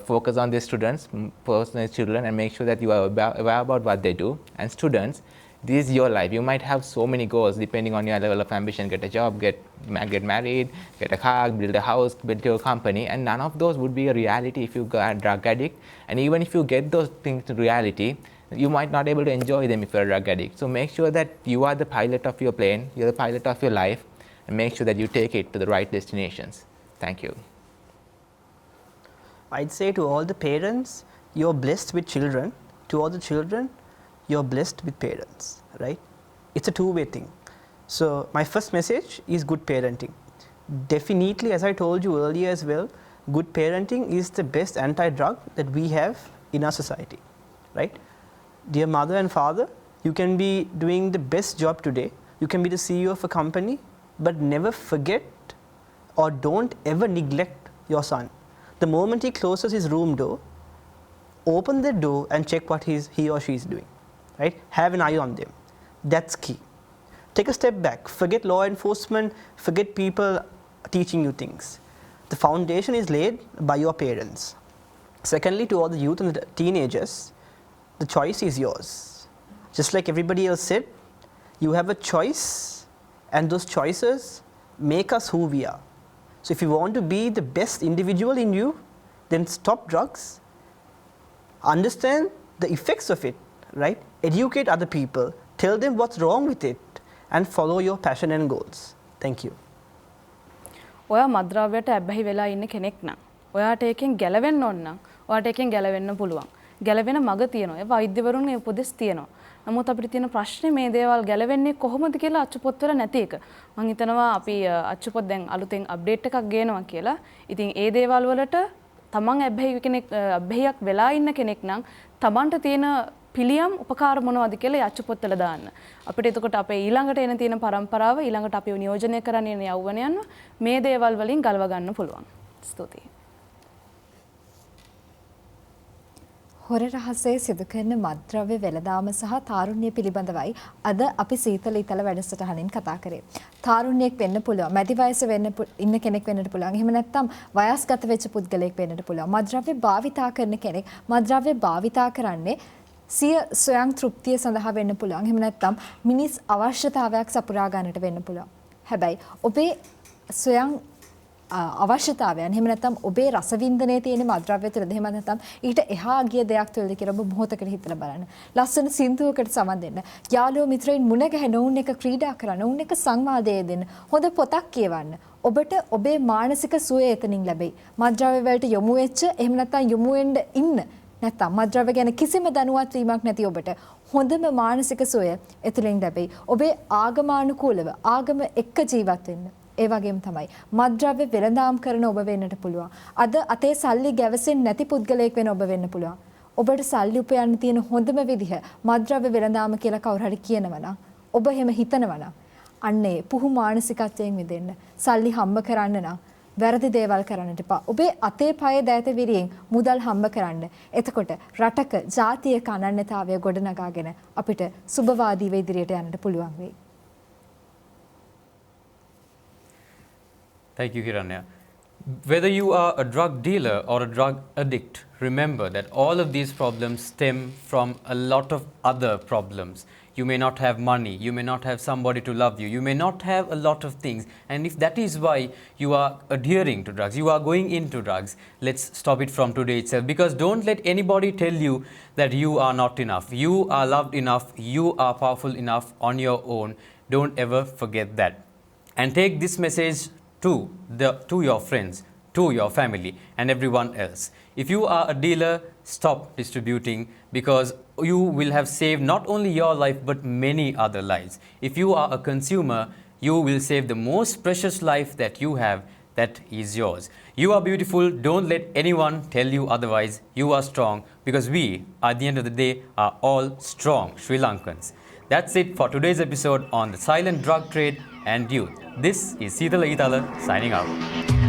focus on their students, personal children, and make sure that you are aware about what they do. And students, this is your life. You might have so many goals depending on your level of ambition. Get a job, get married, get a car, build a house, build your company. And none of those would be a reality if you got a drug addict. And even if you get those things to reality, you might not be able to enjoy them if you're a drug addict. So make sure that you are the pilot of your plane, you're the pilot of your life, and make sure that you take it to the right destinations. Thank you. I'd say to all the parents, you're blessed with children. To all the children, you're blessed with parents, right? It's a two-way thing. So my first message is good parenting. Definitely, as I told you earlier as well, good parenting is the best anti-drug that we have in our society, right? Dear mother and father, you can be doing the best job today. You can be the CEO of a company, but never forget or don't ever neglect your son. The moment he closes his room door, open the door and check what he or she is doing, right? Have an eye on them. That's key. Take a step back. Forget law enforcement, forget people teaching you things. The foundation is laid by your parents. Secondly, to all the youth and the teenagers, the choice is yours. Just like everybody else said, you have a choice, and those choices make us who we are. So if you want to be the best individual in you, then stop drugs, understand the effects of it, right? Educate other people, tell them what's wrong with it, and follow your passion and goals. Thank you. ඔයා මද්‍රව්‍යයට ඇබ්බැහි වෙලා ඉන්න කෙනෙක් නම් ඔයාට ඒකෙන් ගැලවෙන්න ඕන නම් ඔයාට ඒකෙන් ගැලවෙන්න පුළුවන්. ගැලවෙන මඟ තියෙනවා. ඒ වෛද්‍යවරුන්ගේ උපදෙස් තියෙනවා. නමුත් අපිට තියෙන ප්‍රශ්නේ මේ දේවල් ගැලවෙන්නේ කොහොමද කියලා අච්චුපොත් වල නැති එක. මම හිතනවා අපි අච්චුපොත් දැන් අලුතෙන් අප්ඩේට් එකක් ගේනවා කියලා. ඉතින් ඒ දේවල් වලට තමන් ඇබ්බැහියක් වෙලා ඉන්න කෙනෙක් නම් තමන්ට තියෙන පිළියම් උපකාර මොනවද කියලා අච්චුපොත් වල දාන්න. අපිට එතකොට අපේ ඊළඟට එන තියෙන පරම්පරාව ඊළඟට අපි නියෝජනය කරන්න යන යෞවනයන් මේ දේවල් වලින් ගලව ගන්න පුළුවන්. ස්තුතියි. හොර රහසේ සිදු කරන මත්ද්‍රව්‍ය වෙළඳාම සහ තාරුණ්‍ය පිළිබඳවයි අද අපි සීතල ඊතල වැඩසටහනින් කතා කරේ. තාරුණ්‍යයක් වෙන්න පුළුවන්, මැදි වයසේ ඉන්න කෙනෙක් වෙන්නට පුළුවන්. එහෙම නැත්නම් වයස්ගත වෙච්ච පුද්ගලයෙක් වෙන්නට පුළුවන්. මත්ද්‍රව්‍ය භාවිතා කරන කෙනෙක් මත්ද්‍රව්‍ය භාවිතා කරන්නේ සිය ස්වයං තෘප්තිය සඳහා වෙන්න පුළුවන්. එහෙම නැත්නම් මිනිස් අවශ්‍යතාවයක් සපුරා ගන්නට වෙන්න පුළුවන්. හැබැයි ඔබේ ස්වයං අවශ්‍යතාවයන් එහෙම නැත්නම් ඔබේ රසවින්දනයේ තියෙන මත්ද්‍රව්‍ය තුළද එහෙම නැත්නම් ඊට එහා ගිය දෙයක් තුළද කියලා ඔබ මොහොතකට හිතලා බලන්න. ලස්සන සින්දුවකට සමන් දෙන්න. යාළුවෝ මිත්‍රයින් මුණ ගැහෙන උන් එක ක්‍රීඩා කරන්න, උන් එක සංවාදයේ දෙන්න. හොඳ පොතක් කියවන්න. ඔබට ඔබේ මානසික සුවය එතනින් ලැබෙයි. මත්ද්‍රව්‍ය වලට යොමු වෙච්ච එහෙම නැත්නම් යොමු වෙන්න ඉන්න නැත්නම් මත්ද්‍රව්‍ය ගැන කිසිම දැනුවත් වීමක් නැති ඔබට හොඳම මානසික සුවය එතුලින් ලැබෙයි. ඔබේ ආගමානුකූලව ආගම එක්ක ජීවත් වෙන්න. ඒ වගේම තමයි මත්ද්‍රව්‍ය වෙළඳාම් කරන ඔබ වෙන්නට පුළුවන්. අද අතේ සල්ලි ගැවසෙන්නේ නැති පුද්ගලයෙක් වෙන ඔබ වෙන්න පුළුවන්. ඔබට සල්ලි උපයන්න තියෙන හොඳම විදිහ මත්ද්‍රව්‍ය වෙළඳාම කියලා කවුරු හරි කියනවා නම් ඔබ එහෙම හිතනවා නම් අන්නේ පුහු මානසිකත්වයෙන් මිදෙන්න. සල්ලි හම්බ කරන්න නම් වැරදි දේවල් කරන්නට එපා. ඔබේ අතේ පයේ දෑත විරියෙන් මුදල් හම්බ කරන්න. එතකොට රටක ජාතියක අනන්‍යතාවය ගොඩනගාගෙන අපිට සුබවාදීව ඉදිරියට යන්නට පුළුවන් වෙයි. Thank you, Hiranya. Whether you are a drug dealer or a drug addict, remember that all of these problems stem from a lot of other problems. You may not have money, you may not have somebody to love you, you may not have a lot of things. And if that is why you are adhering to drugs, you are going into drugs, let's stop it from today itself. Because don't let anybody tell you that you are not enough. You are loved enough, you are powerful enough on your own. Don't ever forget that. And take this message to your friends, to your family and everyone else. If you are a dealer, stop distributing, because you will have saved not only your life but many other lives. If you are a consumer, you will save the most precious life that you have, that is yours. You are beautiful, don't let anyone tell you otherwise. You are strong, because we, at the end of the day, are all strong Sri Lankans. That's it for today's episode on the silent drug trade and youth. This is Seethala Itala signing out.